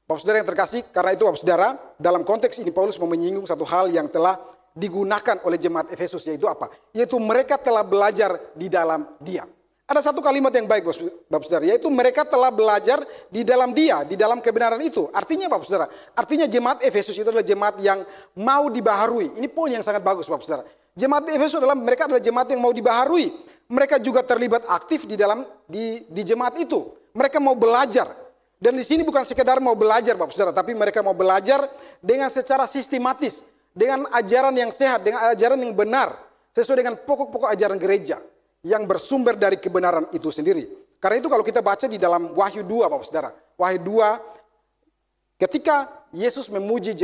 Bapak Saudara yang terkasih, karena itu Bapak Saudara, dalam konteks ini Paulus mau menyinggung satu hal yang telah digunakan oleh jemaat Efesus, yaitu apa? Yaitu mereka telah belajar di dalam Dia. Ada satu kalimat yang baik Bapak Saudara, yaitu mereka telah belajar di dalam Dia, di dalam kebenaran itu. Artinya Bapak Saudara, artinya jemaat Efesus itu adalah jemaat yang mau dibaharui. Ini poin yang sangat bagus Bapak Saudara. Jemaat Efesus mereka adalah jemaat yang mau dibaharui. Mereka juga terlibat aktif di jemaat itu. Mereka mau belajar. Dan di sini bukan sekedar mau belajar Bapak Saudara, tapi mereka mau belajar dengan secara sistematis, dengan ajaran yang sehat, dengan ajaran yang benar, sesuai dengan pokok-pokok ajaran gereja yang bersumber dari kebenaran itu sendiri. Karena itu kalau kita baca di dalam Wahyu 2 Bapak Saudara, Wahyu 2, ketika Yesus memuji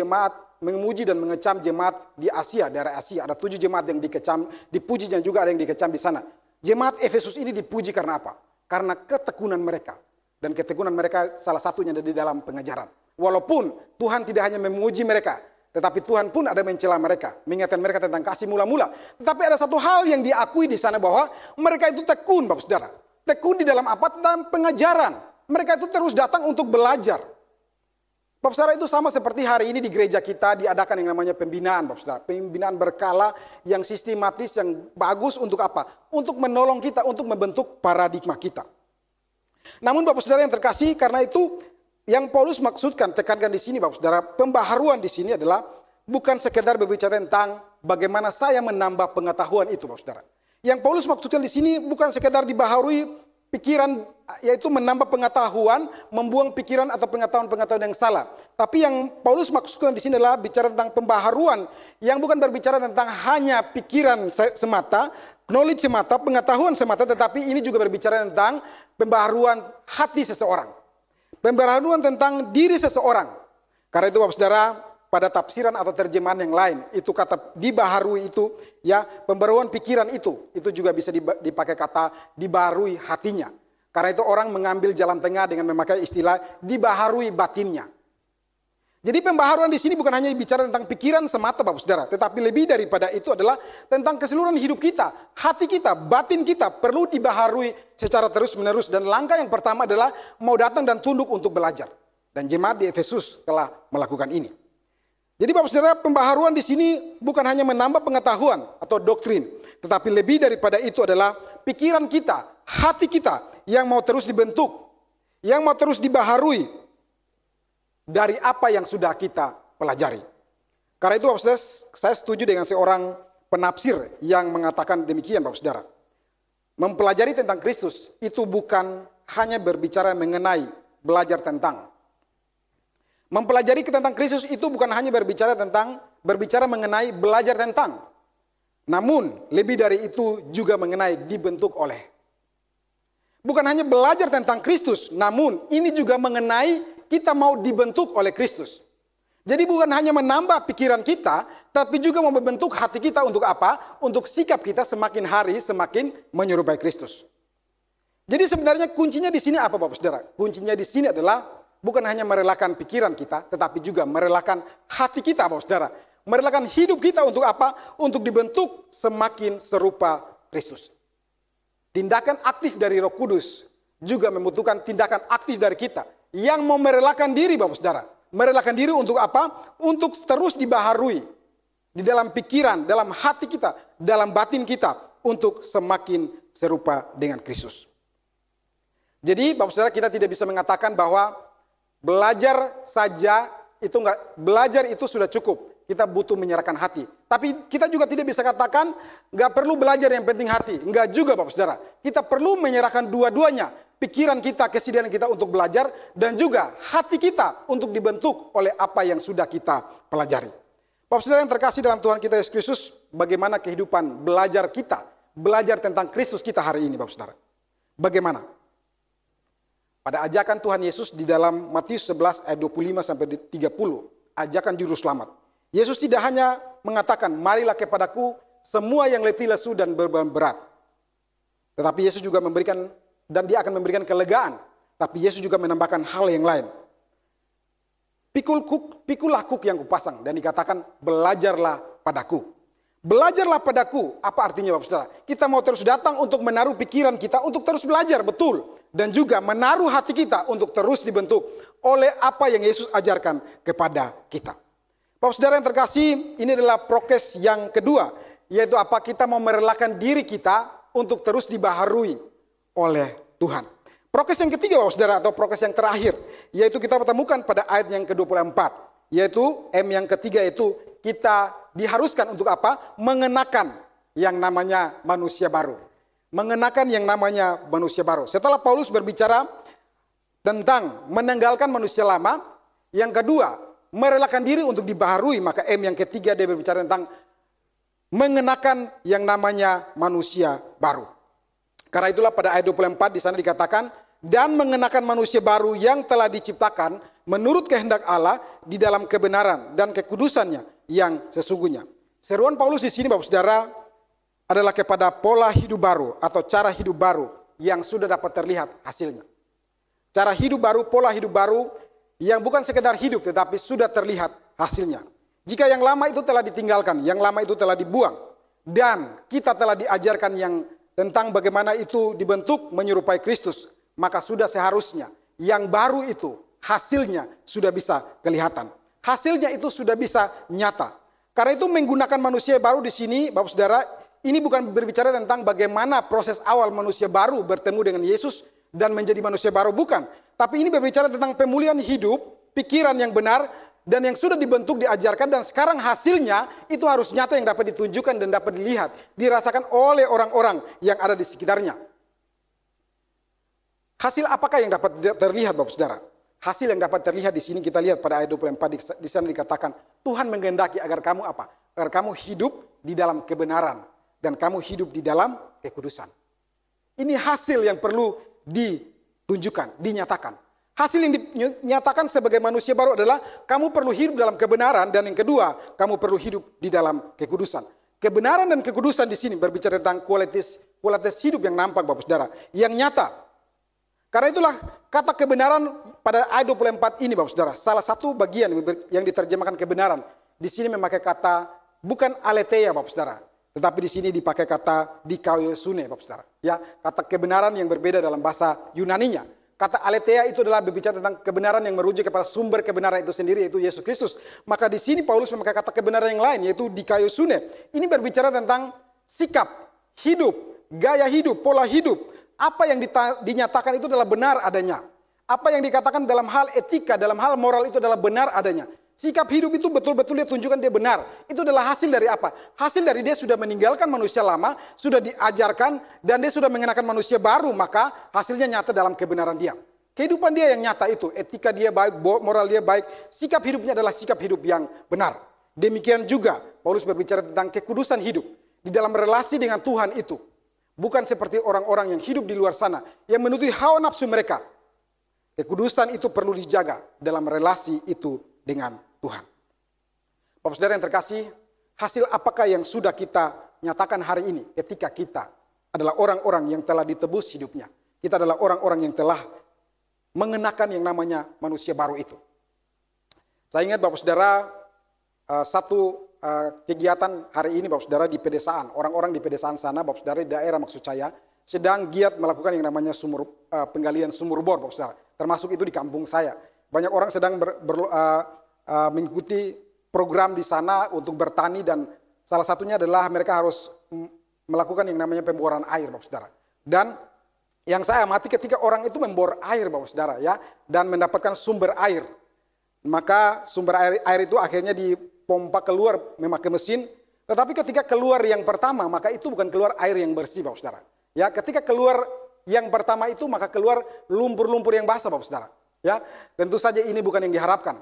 dan mengecam jemaat di Asia, daerah Asia, ada 7 jemaat yang dikecam, dipuji dan juga ada yang dikecam di sana. Jemaat Efesus ini dipuji karena apa? Karena ketekunan mereka. Dan ketekunan mereka salah satunya ada di dalam pengajaran. Walaupun Tuhan tidak hanya memuji mereka, tetapi Tuhan pun ada mencela mereka, mengingatkan mereka tentang kasih mula-mula. Tetapi ada satu hal yang diakui di sana bahwa mereka itu tekun Bapak Saudara. Tekun di dalam apa? Tentang pengajaran. Mereka itu terus datang untuk belajar. Bapak Saudara, itu sama seperti hari ini di gereja kita diadakan yang namanya pembinaan Bapak Saudara. Pembinaan berkala yang sistematis, yang bagus untuk apa? Untuk menolong kita, untuk membentuk paradigma kita. Namun Bapak Saudara yang terkasih, karena itu yang Paulus maksudkan, tekankan di sini Bapak Saudara, pembaharuan di sini adalah bukan sekedar berbicara tentang bagaimana saya menambah pengetahuan itu Bapak Saudara. Yang Paulus maksudkan di sini bukan sekedar dibaharui pikiran, yaitu menambah pengetahuan, membuang pikiran atau pengetahuan-pengetahuan yang salah. Tapi yang Paulus maksudkan di sini adalah bicara tentang pembaharuan yang bukan berbicara tentang hanya pikiran semata, knowledge semata, pengetahuan semata, tetapi ini juga berbicara tentang pembaharuan hati seseorang. Pembaharuan tentang diri seseorang. Karena itu Bapak Saudara, pada tafsiran atau terjemahan yang lain, itu kata dibaharui itu, ya, pembaharuan pikiran itu juga bisa dipakai kata dibaharui hatinya. Karena itu orang mengambil jalan tengah dengan memakai istilah dibaharui batinnya. Jadi pembaharuan di sini bukan hanya bicara tentang pikiran semata Bapak Saudara, tetapi lebih daripada itu adalah tentang keseluruhan hidup kita, hati kita, batin kita perlu dibaharui secara terus-menerus, dan langkah yang pertama adalah mau datang dan tunduk untuk belajar. Dan jemaat di Efesus telah melakukan ini. Jadi Bapak Saudara, pembaharuan di sini bukan hanya menambah pengetahuan atau doktrin, tetapi lebih daripada itu adalah pikiran kita, hati kita yang mau terus dibentuk, yang mau terus dibaharui dari apa yang sudah kita pelajari. Karena itu Bapak Saudara, saya setuju dengan seorang penafsir yang mengatakan demikian Bapak Saudara. Mempelajari tentang Kristus itu bukan hanya berbicara mengenai belajar tentang. Mempelajari tentang Kristus itu bukan hanya berbicara mengenai belajar tentang. Namun lebih dari itu juga mengenai dibentuk oleh. Bukan hanya belajar tentang Kristus, namun ini juga mengenai kita mau dibentuk oleh Kristus. Jadi bukan hanya menambah pikiran kita, tapi juga membentuk hati kita untuk apa? Untuk sikap kita semakin hari semakin menyerupai Kristus. Jadi sebenarnya kuncinya di sini apa Bapak Saudara? Kuncinya di sini adalah bukan hanya merelakan pikiran kita, tetapi juga merelakan hati kita Bapak Saudara. Merelakan hidup kita untuk apa? Untuk dibentuk semakin serupa Kristus. Tindakan aktif dari Roh Kudus juga membutuhkan tindakan aktif dari kita yang mau merelakan diri Bapak Saudara. Merelakan diri untuk apa? Untuk terus dibaharui di dalam pikiran, dalam hati kita, dalam batin kita untuk semakin serupa dengan Kristus. Jadi Bapak Saudara, kita tidak bisa mengatakan bahwa belajar saja itu belajar itu sudah cukup. Kita butuh menyerahkan hati. Tapi kita juga tidak bisa katakan nggak perlu belajar, yang penting hati. Enggak juga Bapak Saudara. Kita perlu menyerahkan dua-duanya. Pikiran kita, kesediaan kita untuk belajar, dan juga hati kita untuk dibentuk oleh apa yang sudah kita pelajari. Bapak Saudara yang terkasih dalam Tuhan kita Yesus Kristus, bagaimana kehidupan belajar kita, belajar tentang Kristus kita hari ini Bapak Saudara. Bagaimana? Pada ajakan Tuhan Yesus di dalam Matius 11 ayat 25 sampai 30, ajakan juru selamat. Yesus tidak hanya mengatakan, marilah kepadaku semua yang letih lesu dan beban berat. Tetapi Yesus juga memberikan, dan dia akan memberikan kelegaan. Tapi Yesus juga menambahkan hal yang lain. Pikulah kuk yang kupasang, dan dikatakan, belajarlah padaku. Belajarlah padaku, apa artinya Bapak Saudara? Kita mau terus datang untuk menaruh pikiran kita, untuk terus belajar, betul. Dan juga menaruh hati kita untuk terus dibentuk oleh apa yang Yesus ajarkan kepada kita. Bapak Saudara yang terkasih, ini adalah prokes yang kedua, yaitu apa? Kita mau merelakan diri kita untuk terus dibaharui oleh Tuhan. Prokes yang ketiga Bapak Saudara, atau prokes yang terakhir, yaitu kita temukan pada ayat yang ke-24, yaitu M yang ketiga, itu kita diharuskan untuk apa? Mengenakan yang namanya manusia baru. Mengenakan yang namanya manusia baru. Setelah Paulus berbicara tentang menanggalkan manusia lama, yang kedua, merelakan diri untuk dibaharui, maka M yang ketiga dia berbicara tentang mengenakan yang namanya manusia baru. Karena itulah pada ayat 24 di sana dikatakan, dan mengenakan manusia baru yang telah diciptakan menurut kehendak Allah di dalam kebenaran dan kekudusannya yang sesungguhnya. Seruan Paulus di sini Bapak Saudara adalah kepada pola hidup baru atau cara hidup baru yang sudah dapat terlihat hasilnya. Cara hidup baru, pola hidup baru yang bukan sekedar hidup tetapi sudah terlihat hasilnya. Jika yang lama itu telah ditinggalkan, yang lama itu telah dibuang, dan kita telah diajarkan yang tentang bagaimana itu dibentuk menyerupai Kristus, maka sudah seharusnya yang baru itu hasilnya sudah bisa kelihatan. Hasilnya itu sudah bisa nyata. Karena itu menggunakan manusia baru di sini Bapak Saudara, ini bukan berbicara tentang bagaimana proses awal manusia baru bertemu dengan Yesus dan menjadi manusia baru, bukan. Tapi ini berbicara tentang pemulihan hidup, pikiran yang benar, dan yang sudah dibentuk, diajarkan, dan sekarang hasilnya itu harus nyata yang dapat ditunjukkan dan dapat dilihat, dirasakan oleh orang-orang yang ada di sekitarnya. Hasil apakah yang dapat terlihat Bapak Saudara? Hasil yang dapat terlihat di sini kita lihat pada ayat 24 di sana dikatakan, Tuhan menghendaki agar kamu apa? Agar kamu hidup di dalam kebenaran. Dan kamu hidup di dalam kekudusan. Ini hasil yang perlu ditunjukkan, dinyatakan. Hasil yang dinyatakan sebagai manusia baru adalah kamu perlu hidup dalam kebenaran, dan yang kedua, kamu perlu hidup di dalam kekudusan. Kebenaran dan kekudusan di sini berbicara tentang kualitas hidup yang nampak Bapak Saudara, yang nyata. Karena itulah kata kebenaran pada ayat 24 ini Bapak Saudara, salah satu bagian yang diterjemahkan kebenaran di sini memakai kata bukan aletheia Bapak Saudara. Tetapi di sini dipakai kata dikaiosune Bapak Saudara. Ya, kata kebenaran yang berbeda dalam bahasa Yunaninya. Kata aletheia itu adalah berbicara tentang kebenaran yang merujuk kepada sumber kebenaran itu sendiri, yaitu Yesus Kristus. Maka di sini Paulus memakai kata kebenaran yang lain, yaitu dikaiosune. Ini berbicara tentang sikap, hidup, gaya hidup, pola hidup. Apa yang dinyatakan itu adalah benar adanya. Apa yang dikatakan dalam hal etika, dalam hal moral itu adalah benar adanya. Sikap hidup itu betul-betul dia tunjukkan dia benar. Itu adalah hasil dari apa? Hasil dari dia sudah meninggalkan manusia lama, sudah diajarkan, dan dia sudah mengenakan manusia baru, maka hasilnya nyata dalam kebenaran dia. Kehidupan dia yang nyata itu, etika dia baik, moral dia baik, sikap hidupnya adalah sikap hidup yang benar. Demikian juga Paulus berbicara tentang kekudusan hidup di dalam relasi dengan Tuhan itu. Bukan seperti orang-orang yang hidup di luar sana, yang menuruti hawa nafsu mereka. Kekudusan itu perlu dijaga dalam relasi itu dengan Tuhan. Bapak Saudara yang terkasih, hasil apakah yang sudah kita nyatakan hari ini ketika kita adalah orang-orang yang telah ditebus hidupnya. Kita adalah orang-orang yang telah mengenakan yang namanya manusia baru itu. Saya ingat Bapak Saudara, satu kegiatan hari ini Bapak Saudara di pedesaan. Orang-orang di pedesaan sana, Bapak Saudara di daerah maksud saya, sedang giat melakukan yang namanya penggalian sumur bor Bapak Saudara. Termasuk itu di kampung saya. Banyak orang sedang mengikuti program di sana untuk bertani, dan salah satunya adalah mereka harus melakukan yang namanya pemboran air Bapak Saudara. Dan yang saya amati ketika orang itu membor air Bapak Saudara ya, dan mendapatkan sumber air, maka sumber air itu akhirnya dipompa keluar memakai mesin. Tetapi ketika keluar yang pertama, maka itu bukan keluar air yang bersih Bapak Saudara. Ya, ketika keluar yang pertama itu maka keluar lumpur-lumpur yang basah Bapak Saudara. Ya, tentu saja ini bukan yang diharapkan.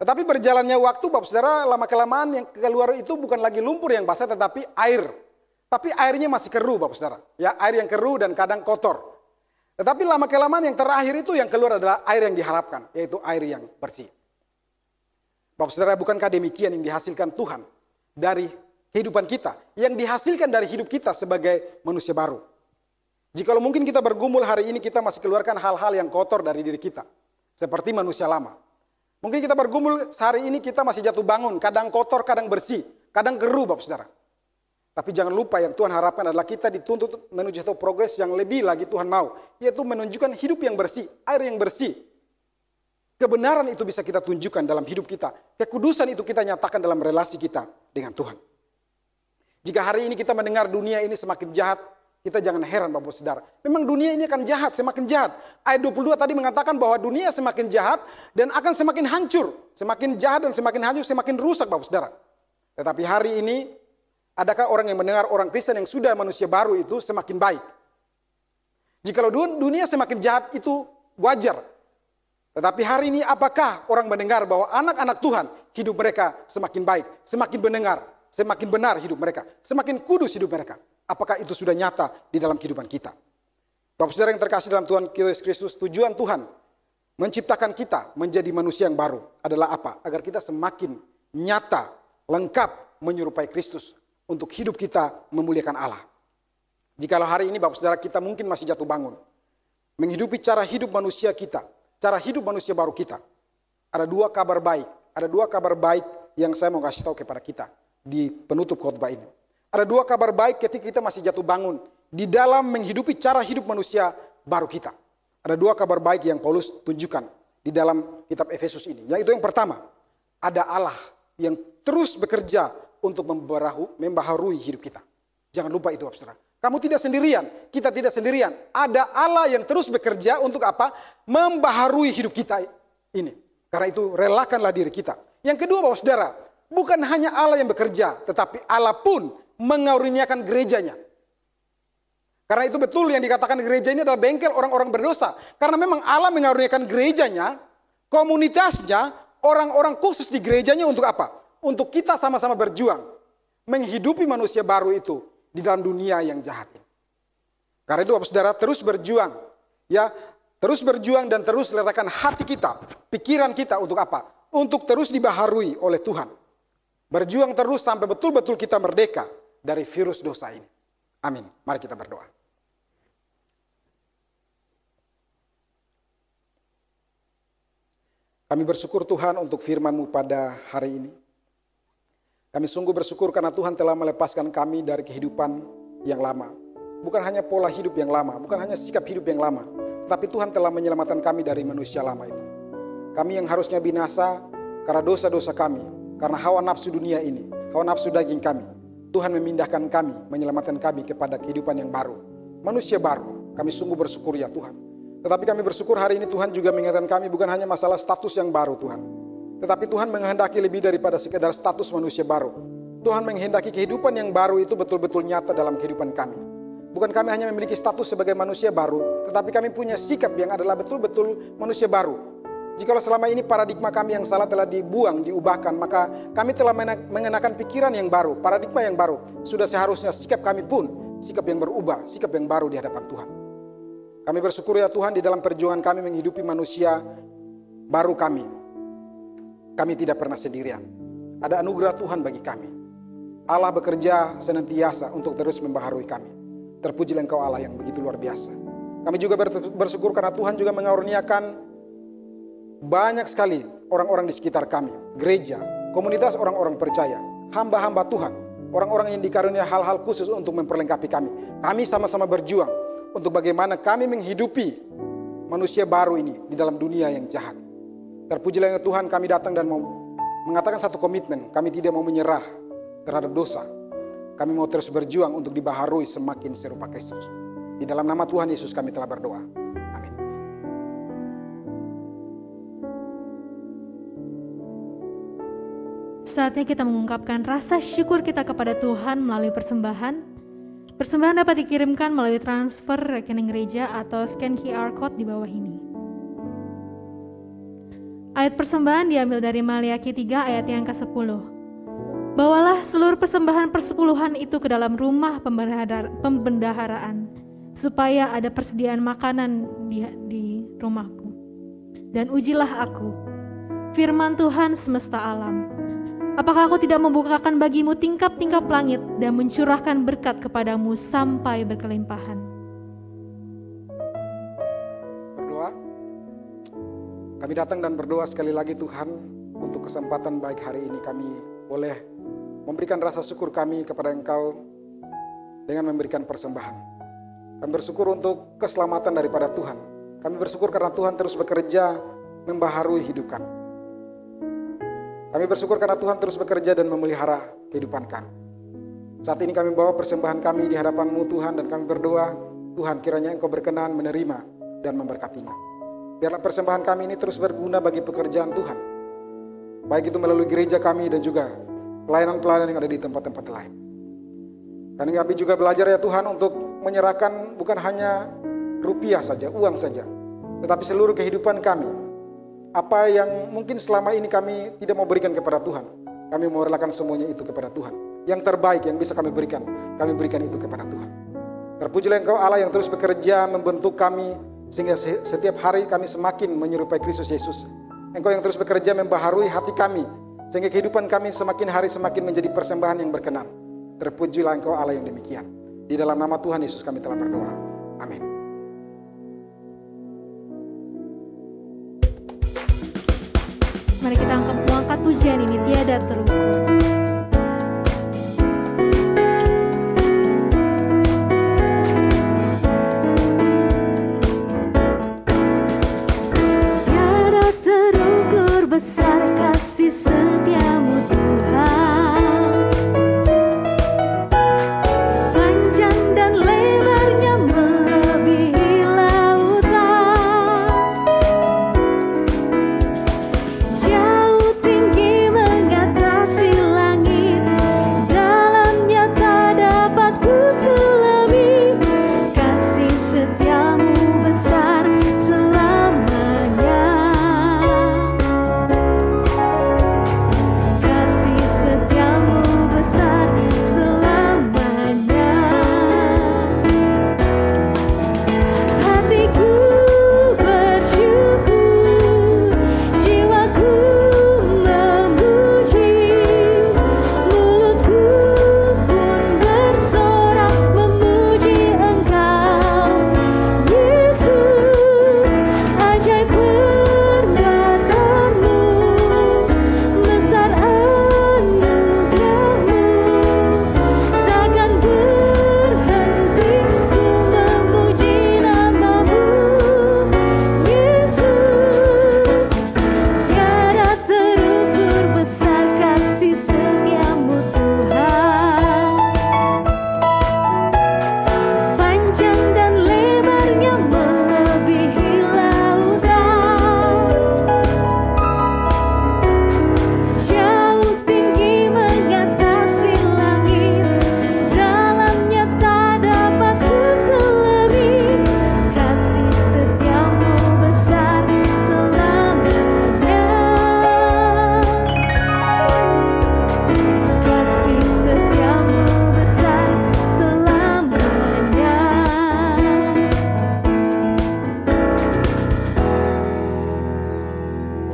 Tetapi berjalannya waktu Bapak Saudara, lama-kelamaan yang keluar itu bukan lagi lumpur yang basah tetapi air. Tapi airnya masih keruh Bapak Saudara. Ya, air yang keruh dan kadang kotor. Tetapi lama-kelamaan yang terakhir itu yang keluar adalah air yang diharapkan, yaitu air yang bersih. Bapak Saudara, bukankah demikian yang dihasilkan Tuhan dari kehidupan kita? Yang dihasilkan dari hidup kita sebagai manusia baru. Jikalau mungkin kita bergumul hari ini, kita masih keluarkan hal-hal yang kotor dari diri kita. Seperti manusia lama. Mungkin kita bergumul sehari ini, kita masih jatuh bangun, kadang kotor, kadang bersih, kadang keruh Bapak Saudara. Tapi jangan lupa yang Tuhan harapkan adalah kita dituntut menuju satu progres yang lebih lagi Tuhan mau. Yaitu menunjukkan hidup yang bersih, air yang bersih. Kebenaran itu bisa kita tunjukkan dalam hidup kita. Kekudusan itu kita nyatakan dalam relasi kita dengan Tuhan. Jika hari ini kita mendengar dunia ini semakin jahat, kita jangan heran Bapak Saudara. Memang dunia ini akan jahat, semakin jahat. Ayat 22 tadi mengatakan bahwa dunia semakin jahat dan akan semakin hancur. Semakin jahat dan semakin hancur, semakin rusak Bapak Saudara. Tetapi hari ini, adakah orang yang mendengar orang Kristen yang sudah manusia baru itu semakin baik? Jikalau dunia semakin jahat itu wajar. Tetapi hari ini apakah orang mendengar bahwa anak-anak Tuhan hidup mereka semakin baik, semakin mendengar, semakin benar hidup mereka, semakin kudus hidup mereka? Apakah itu sudah nyata di dalam kehidupan kita? Bapak Saudara yang terkasih dalam Tuhan Yesus Kristus, tujuan Tuhan menciptakan kita menjadi manusia yang baru adalah apa? Agar kita semakin nyata, lengkap menyerupai Kristus untuk hidup kita memuliakan Allah. Jikalau hari ini Bapak Saudara kita mungkin masih jatuh bangun, menghidupi cara hidup manusia kita, cara hidup manusia baru kita. Ada dua kabar baik yang saya mau kasih tahu kepada kita di penutup khotbah ini. Ada dua kabar baik ketika kita masih jatuh bangun di dalam menghidupi cara hidup manusia baru kita. Ada dua kabar baik yang Paulus tunjukkan di dalam kitab Efesus ini. Yaitu yang pertama, ada Allah yang terus bekerja untuk membaharui hidup kita. Jangan lupa itu, Saudara. Kamu tidak sendirian, kita tidak sendirian. Ada Allah yang terus bekerja untuk apa? Membaharui hidup kita ini. Karena itu relakanlah diri kita. Yang kedua Bapak Saudara, bukan hanya Allah yang bekerja, tetapi Allah pun mengaruniakan gerejanya. Karena itu betul yang dikatakan gereja ini adalah bengkel orang-orang berdosa. Karena memang Allah mengaruniakan gerejanya, komunitasnya, orang-orang khusus di gerejanya untuk apa? Untuk kita sama-sama berjuang. Menghidupi manusia baru itu di dalam dunia yang jahat ini. Karena itu Bapak Saudara terus berjuang. Ya, terus berjuang dan terus letakkan hati kita, pikiran kita untuk apa? Untuk terus dibaharui oleh Tuhan. Berjuang terus sampai betul-betul kita merdeka dari virus dosa ini. Amin. Mari kita berdoa. Kami bersyukur Tuhan untuk firman-Mu pada hari ini. Kami sungguh bersyukur karena Tuhan telah melepaskan kami dari kehidupan yang lama. Bukan hanya pola hidup yang lama, bukan hanya sikap hidup yang lama, tetapi Tuhan telah menyelamatkan kami dari manusia lama itu. Kami yang harusnya binasa karena dosa-dosa kami, karena hawa nafsu dunia ini, hawa nafsu daging kami. Tuhan memindahkan kami, menyelamatkan kami kepada kehidupan yang baru. Manusia baru, kami sungguh bersyukur ya Tuhan. Tetapi kami bersyukur hari ini Tuhan juga mengingatkan kami bukan hanya masalah status yang baru Tuhan. Tetapi Tuhan menghendaki lebih daripada sekedar status manusia baru. Tuhan menghendaki kehidupan yang baru itu betul-betul nyata dalam kehidupan kami. Bukan kami hanya memiliki status sebagai manusia baru, tetapi kami punya sikap yang adalah betul-betul manusia baru. Jikalau selama ini paradigma kami yang salah telah dibuang, diubahkan, maka kami telah mengenakan pikiran yang baru, paradigma yang baru. Sudah seharusnya sikap kami pun, sikap yang berubah, sikap yang baru di hadapan Tuhan. Kami bersyukur ya Tuhan di dalam perjuangan kami menghidupi manusia baru kami. Kami tidak pernah sendirian. Ada anugerah Tuhan bagi kami. Allah bekerja senantiasa untuk terus membaharui kami. Terpujilah Engkau Allah yang begitu luar biasa. Kami juga bersyukur karena Tuhan juga mengaruniakan banyak sekali orang-orang di sekitar kami. Gereja, komunitas orang-orang percaya, hamba-hamba Tuhan, orang-orang yang dikarunia hal-hal khusus untuk memperlengkapi kami. Kami sama-sama berjuang untuk bagaimana kami menghidupi manusia baru ini di dalam dunia yang jahat. Terpujilah Tuhan, kami datang dan mau mengatakan satu komitmen. Kami tidak mau menyerah terhadap dosa. Kami mau terus berjuang untuk dibaharui semakin serupa Kristus. Di dalam nama Tuhan Yesus kami telah berdoa. Amin. Saatnya kita mengungkapkan rasa syukur kita kepada Tuhan melalui persembahan. Persembahan dapat dikirimkan melalui transfer rekening gereja atau scan QR code di bawah ini. Ayat persembahan diambil dari Maliaki 3 ayat yang ke-10. Bawalah seluruh persembahan persepuluhan itu ke dalam rumah pembendaharaan, supaya ada persediaan makanan di rumahku. Dan ujilah aku, firman Tuhan semesta alam. Apakah aku tidak membukakan bagimu tingkap-tingkap langit dan mencurahkan berkat kepadamu sampai berkelimpahan? Berdoa. Kami datang dan berdoa sekali lagi Tuhan, untuk kesempatan baik hari ini kami boleh memberikan rasa syukur kami kepada Engkau dengan memberikan persembahan. Kami bersyukur untuk keselamatan daripada Tuhan. Kami bersyukur karena Tuhan terus bekerja membaharui hidup kami. Kami bersyukur karena Tuhan terus bekerja dan memelihara kehidupan kami. Saat ini kami bawa persembahan kami di hadapan-Mu Tuhan, dan kami berdoa, Tuhan kiranya Engkau berkenan menerima dan memberkatinya. Biarlah persembahan kami ini terus berguna bagi pekerjaan Tuhan, baik itu melalui gereja kami dan juga pelayanan-pelayanan yang ada di tempat-tempat lain. Dan kami juga belajar ya Tuhan untuk menyerahkan bukan hanya rupiah saja, uang saja, tetapi seluruh kehidupan kami. Apa yang mungkin selama ini kami tidak mau berikan kepada Tuhan, kami mau relakan semuanya itu kepada Tuhan. Yang terbaik yang bisa kami berikan itu kepada Tuhan. Terpujilah Engkau Allah yang terus bekerja membentuk kami, sehingga setiap hari kami semakin menyerupai Kristus Yesus. Engkau yang terus bekerja membaharui hati kami, sehingga kehidupan kami semakin hari semakin menjadi persembahan yang berkenan. Terpujilah Engkau Allah yang demikian. Di dalam nama Tuhan Yesus kami telah berdoa. Amin. Mari kita angkat pujian ini tiada terukur. Tiada terukur besar kasih setiamu Tuhan, panjang dan lebarnya melebihi lautan, jauh tinggi mengatasi langit, dalamnya tak dapat ku selami, kasih setiamu besar selamanya.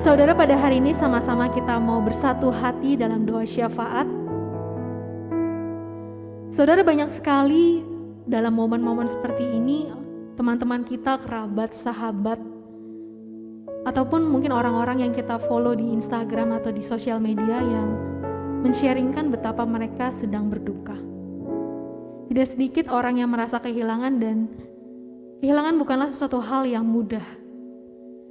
Saudara, pada hari ini sama-sama kita mau bersatu hati dalam doa syafaat. Saudara, banyak sekali dalam momen-momen seperti ini, teman-teman kita, kerabat, sahabat, ataupun mungkin orang-orang yang kita follow di Instagram atau di sosial media yang men-sharingkan betapa mereka sedang berduka. Tidak sedikit orang yang merasa kehilangan, dan kehilangan bukanlah sesuatu hal yang mudah.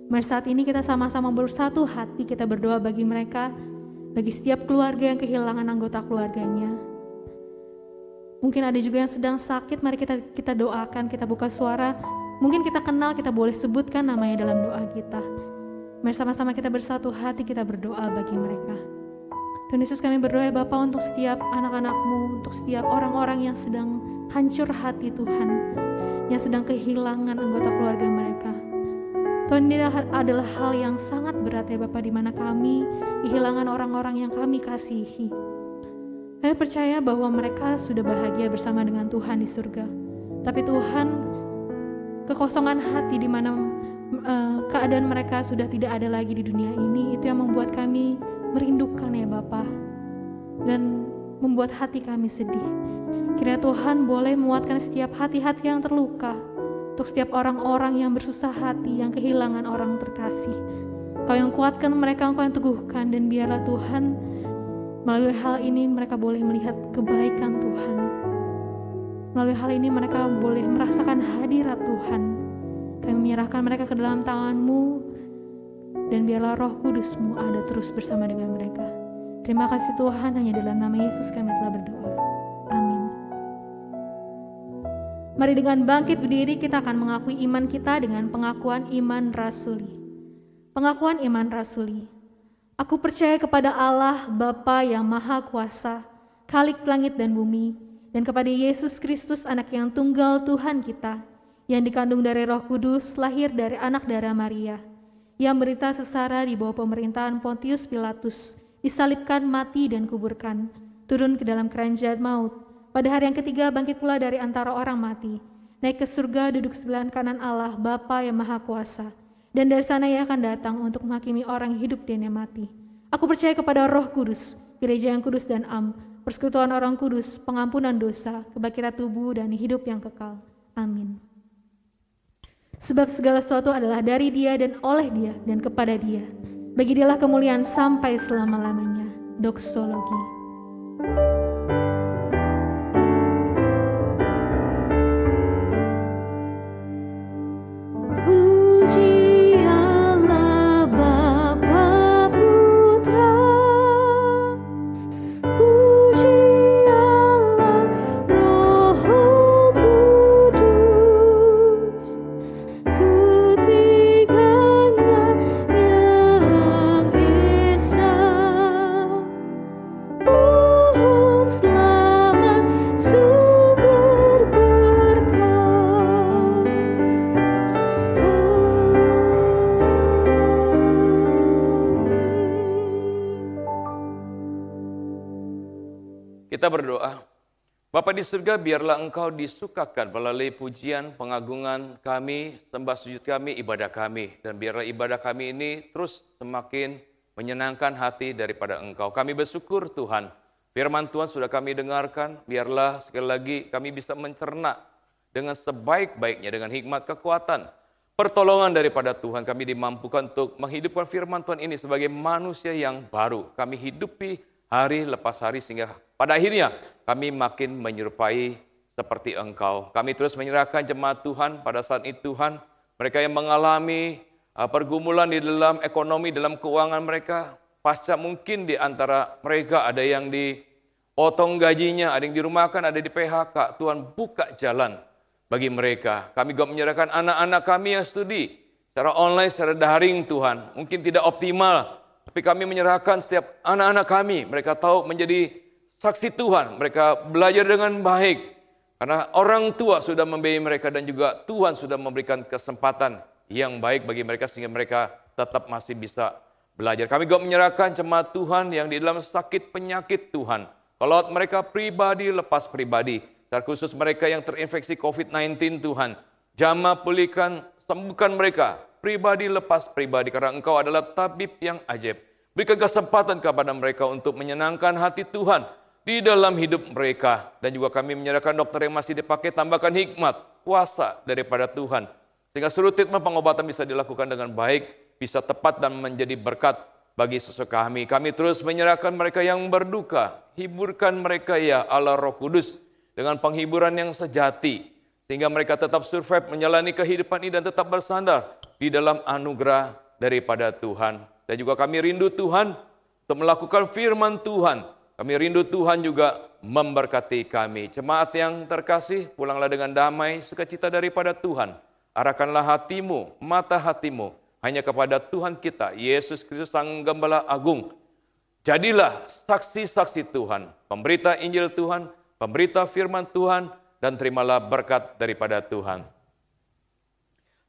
Mari saat ini kita sama-sama bersatu hati, kita berdoa bagi mereka, bagi setiap keluarga yang kehilangan anggota keluarganya. Mungkin ada juga yang sedang sakit, mari kita doakan, kita buka suara. Mungkin kita kenal, kita boleh sebutkan namanya dalam doa kita. Mari sama-sama kita bersatu hati, kita berdoa bagi mereka. Tuhan Yesus, kami berdoa ya Bapa, untuk setiap anak-anak-Mu, untuk setiap orang-orang yang sedang hancur hati Tuhan, yang sedang kehilangan anggota keluarga mereka. Tuhan, ini adalah hal yang sangat berat ya Bapa, di mana kami kehilangan orang-orang yang kami kasihi. Kami percaya bahwa mereka sudah bahagia bersama dengan Tuhan di surga. Tapi Tuhan, kekosongan hati di mana keadaan mereka sudah tidak ada lagi di dunia ini, itu yang membuat kami merindukan ya Bapa, dan membuat hati kami sedih. Kiranya Tuhan boleh menguatkan setiap hati-hati yang terluka, untuk setiap orang-orang yang bersusah hati, yang kehilangan orang terkasih. Kau yang kuatkan mereka, Engkau yang teguhkan, dan biarlah Tuhan melalui hal ini mereka boleh melihat kebaikan Tuhan. Melalui hal ini mereka boleh merasakan hadirat Tuhan. Kami menyerahkan mereka ke dalam tangan-Mu, dan biarlah Roh Kudus-Mu ada terus bersama dengan mereka. Terima kasih Tuhan, hanya dalam nama Yesus kami telah berdoa. Amin. Mari dengan bangkit berdiri kita akan mengakui iman kita dengan pengakuan iman rasuli. Pengakuan iman rasuli. Aku percaya kepada Allah Bapa yang Maha Kuasa, Khalik langit dan bumi, dan kepada Yesus Kristus anak yang tunggal Tuhan kita, yang dikandung dari Roh Kudus, lahir dari anak darah Maria, yang berita sesara di bawah pemerintahan Pontius Pilatus, disalibkan, mati dan kuburkan, turun ke dalam kerajaan maut, pada hari yang ketiga bangkit pula dari antara orang mati, naik ke surga, duduk sebelah kanan Allah Bapa yang Maha Kuasa, dan dari sana Ia akan datang untuk menghakimi orang hidup dan yang mati. Aku percaya kepada Roh Kudus, gereja yang kudus dan am, persekutuan orang kudus, pengampunan dosa, kebangkitan tubuh dan hidup yang kekal. Amin. Sebab segala sesuatu adalah dari Dia dan oleh Dia dan kepada Dia. Bagi Dialah kemuliaan sampai selama-lamanya. Doksologi. Puji Allah Bapa Putra, puji Allah Roh Kudus, ketiganya yang esa, pohon selamat, sumber berkah. Kita berdoa. Bapa di surga, biarlah Engkau disukakan melalui pujian, pengagungan kami, sembah sujud kami, ibadah kami. Dan biarlah ibadah kami ini terus semakin menyenangkan hati daripada Engkau. Kami bersyukur Tuhan, firman Tuhan sudah kami dengarkan. Biarlah sekali lagi kami bisa mencerna dengan sebaik-baiknya, dengan hikmat kekuatan, pertolongan daripada Tuhan. Kami dimampukan untuk menghidupkan firman Tuhan ini sebagai manusia yang baru. Kami hidupi hari lepas hari sehingga pada akhirnya kami makin menyerupai seperti Engkau. Kami terus menyerahkan jemaat Tuhan pada saat itu Tuhan. Mereka yang mengalami pergumulan di dalam ekonomi, dalam keuangan mereka. Pasca mungkin di antara mereka ada yang dipotong gajinya, ada yang dirumahkan, ada di PHK. Tuhan buka jalan bagi mereka. Kami juga menyerahkan anak-anak kami yang studi secara online, secara daring Tuhan. Mungkin tidak optimal, tapi kami menyerahkan setiap anak-anak kami. Mereka tahu menjadi saksi Tuhan, mereka belajar dengan baik. Karena orang tua sudah membiayai mereka dan juga Tuhan sudah memberikan kesempatan yang baik bagi mereka sehingga mereka tetap masih bisa belajar. Kami juga menyerahkan jemaat Tuhan yang di dalam sakit penyakit Tuhan. Kalau mereka pribadi, lepas pribadi. Secara khusus mereka yang terinfeksi COVID-19 Tuhan. Jamah pulihkan, sembuhkan mereka. pribadi lepas pribadi, karena Engkau adalah tabib yang ajaib. Berikan kesempatan kepada mereka untuk menyenangkan hati Tuhan di dalam hidup mereka. Dan juga kami menyerahkan dokter yang masih dipakai, tambahkan hikmat, kuasa daripada Tuhan. Sehingga seluruh treatment pengobatan bisa dilakukan dengan baik, bisa tepat dan menjadi berkat bagi sesuatu kami. Kami terus menyerahkan mereka yang berduka, hiburkan mereka ya Allah Roh Kudus dengan penghiburan yang sejati, sehingga mereka tetap survive menjalani kehidupan ini dan tetap bersandar di dalam anugerah daripada Tuhan. Dan juga kami rindu Tuhan untuk melakukan firman Tuhan. Kami rindu Tuhan juga memberkati kami. Jemaat yang terkasih, pulanglah dengan damai, sukacita daripada Tuhan. Arahkanlah hatimu, mata hatimu hanya kepada Tuhan kita, Yesus Kristus Sang Gembala Agung. Jadilah saksi-saksi Tuhan, pemberita Injil Tuhan, pemberita firman Tuhan, dan terimalah berkat daripada Tuhan.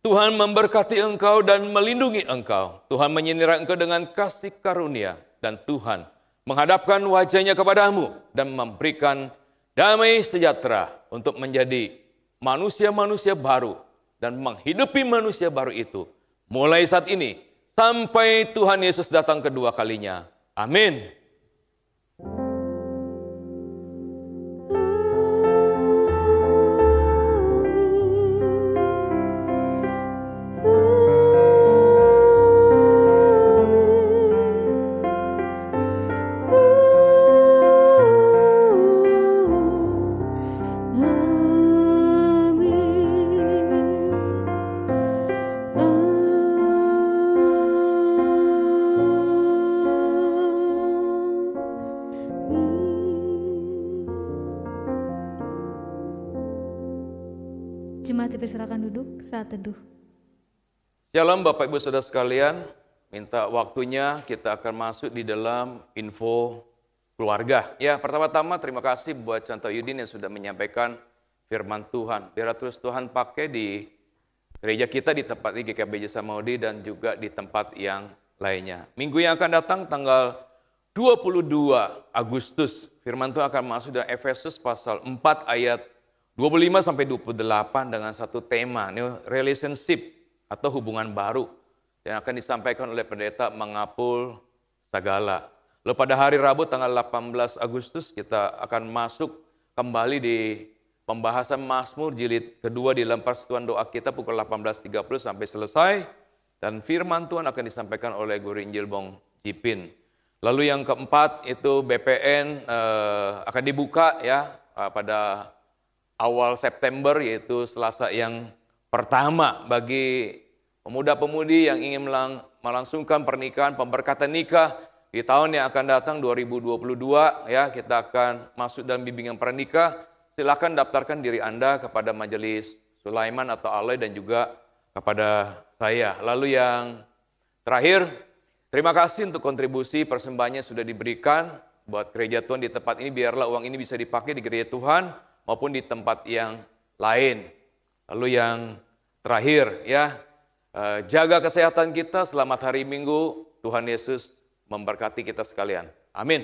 Tuhan memberkati engkau dan melindungi engkau. Tuhan menyinari engkau dengan kasih karunia. Dan Tuhan menghadapkan wajahnya kepadamu dan memberikan damai sejahtera untuk menjadi manusia-manusia baru dan menghidupi manusia baru itu mulai saat ini sampai Tuhan Yesus datang kedua kalinya. Amin. Jemaat dipersilakan duduk saat teduh. Shalom Bapak Ibu Saudara sekalian, minta waktunya kita akan masuk di dalam info keluarga. Ya, pertama-tama terima kasih buat Contoh Yudin yang sudah menyampaikan firman Tuhan. Biar terus Tuhan pakai di gereja kita, di tempat ini GKBJ Samaudi dan juga di tempat yang lainnya. Minggu yang akan datang tanggal 22 Agustus, firman Tuhan akan masuk dalam Efesus pasal 4 ayat 25 sampai 28 dengan satu tema, new relationship atau hubungan baru yang akan disampaikan oleh pendeta Mangapul Sagala. Lalu pada hari Rabu tanggal 18 Agustus kita akan masuk kembali di pembahasan Mazmur jilid kedua di dalam persekutuan doa kita pukul 18.30 sampai selesai, dan firman Tuhan akan disampaikan oleh Guru Injil Bong Jipin. Lalu yang keempat itu BPN akan dibuka ya pada awal September, yaitu Selasa yang pertama bagi pemuda-pemudi yang ingin melangsungkan pernikahan, pemberkatan nikah di tahun yang akan datang 2022 ya, kita akan masuk dalam bimbingan pernikah. Silakan daftarkan diri Anda kepada Majelis Sulaiman atau Aloy dan juga kepada saya. Lalu yang terakhir, terima kasih untuk kontribusi persembahannya sudah diberikan buat gereja Tuhan di tempat ini. Biarlah uang ini bisa dipakai di gereja Tuhan maupun di tempat yang lain. Lalu yang terakhir ya, jaga kesehatan kita, selamat hari Minggu, Tuhan Yesus memberkati kita sekalian. Amin.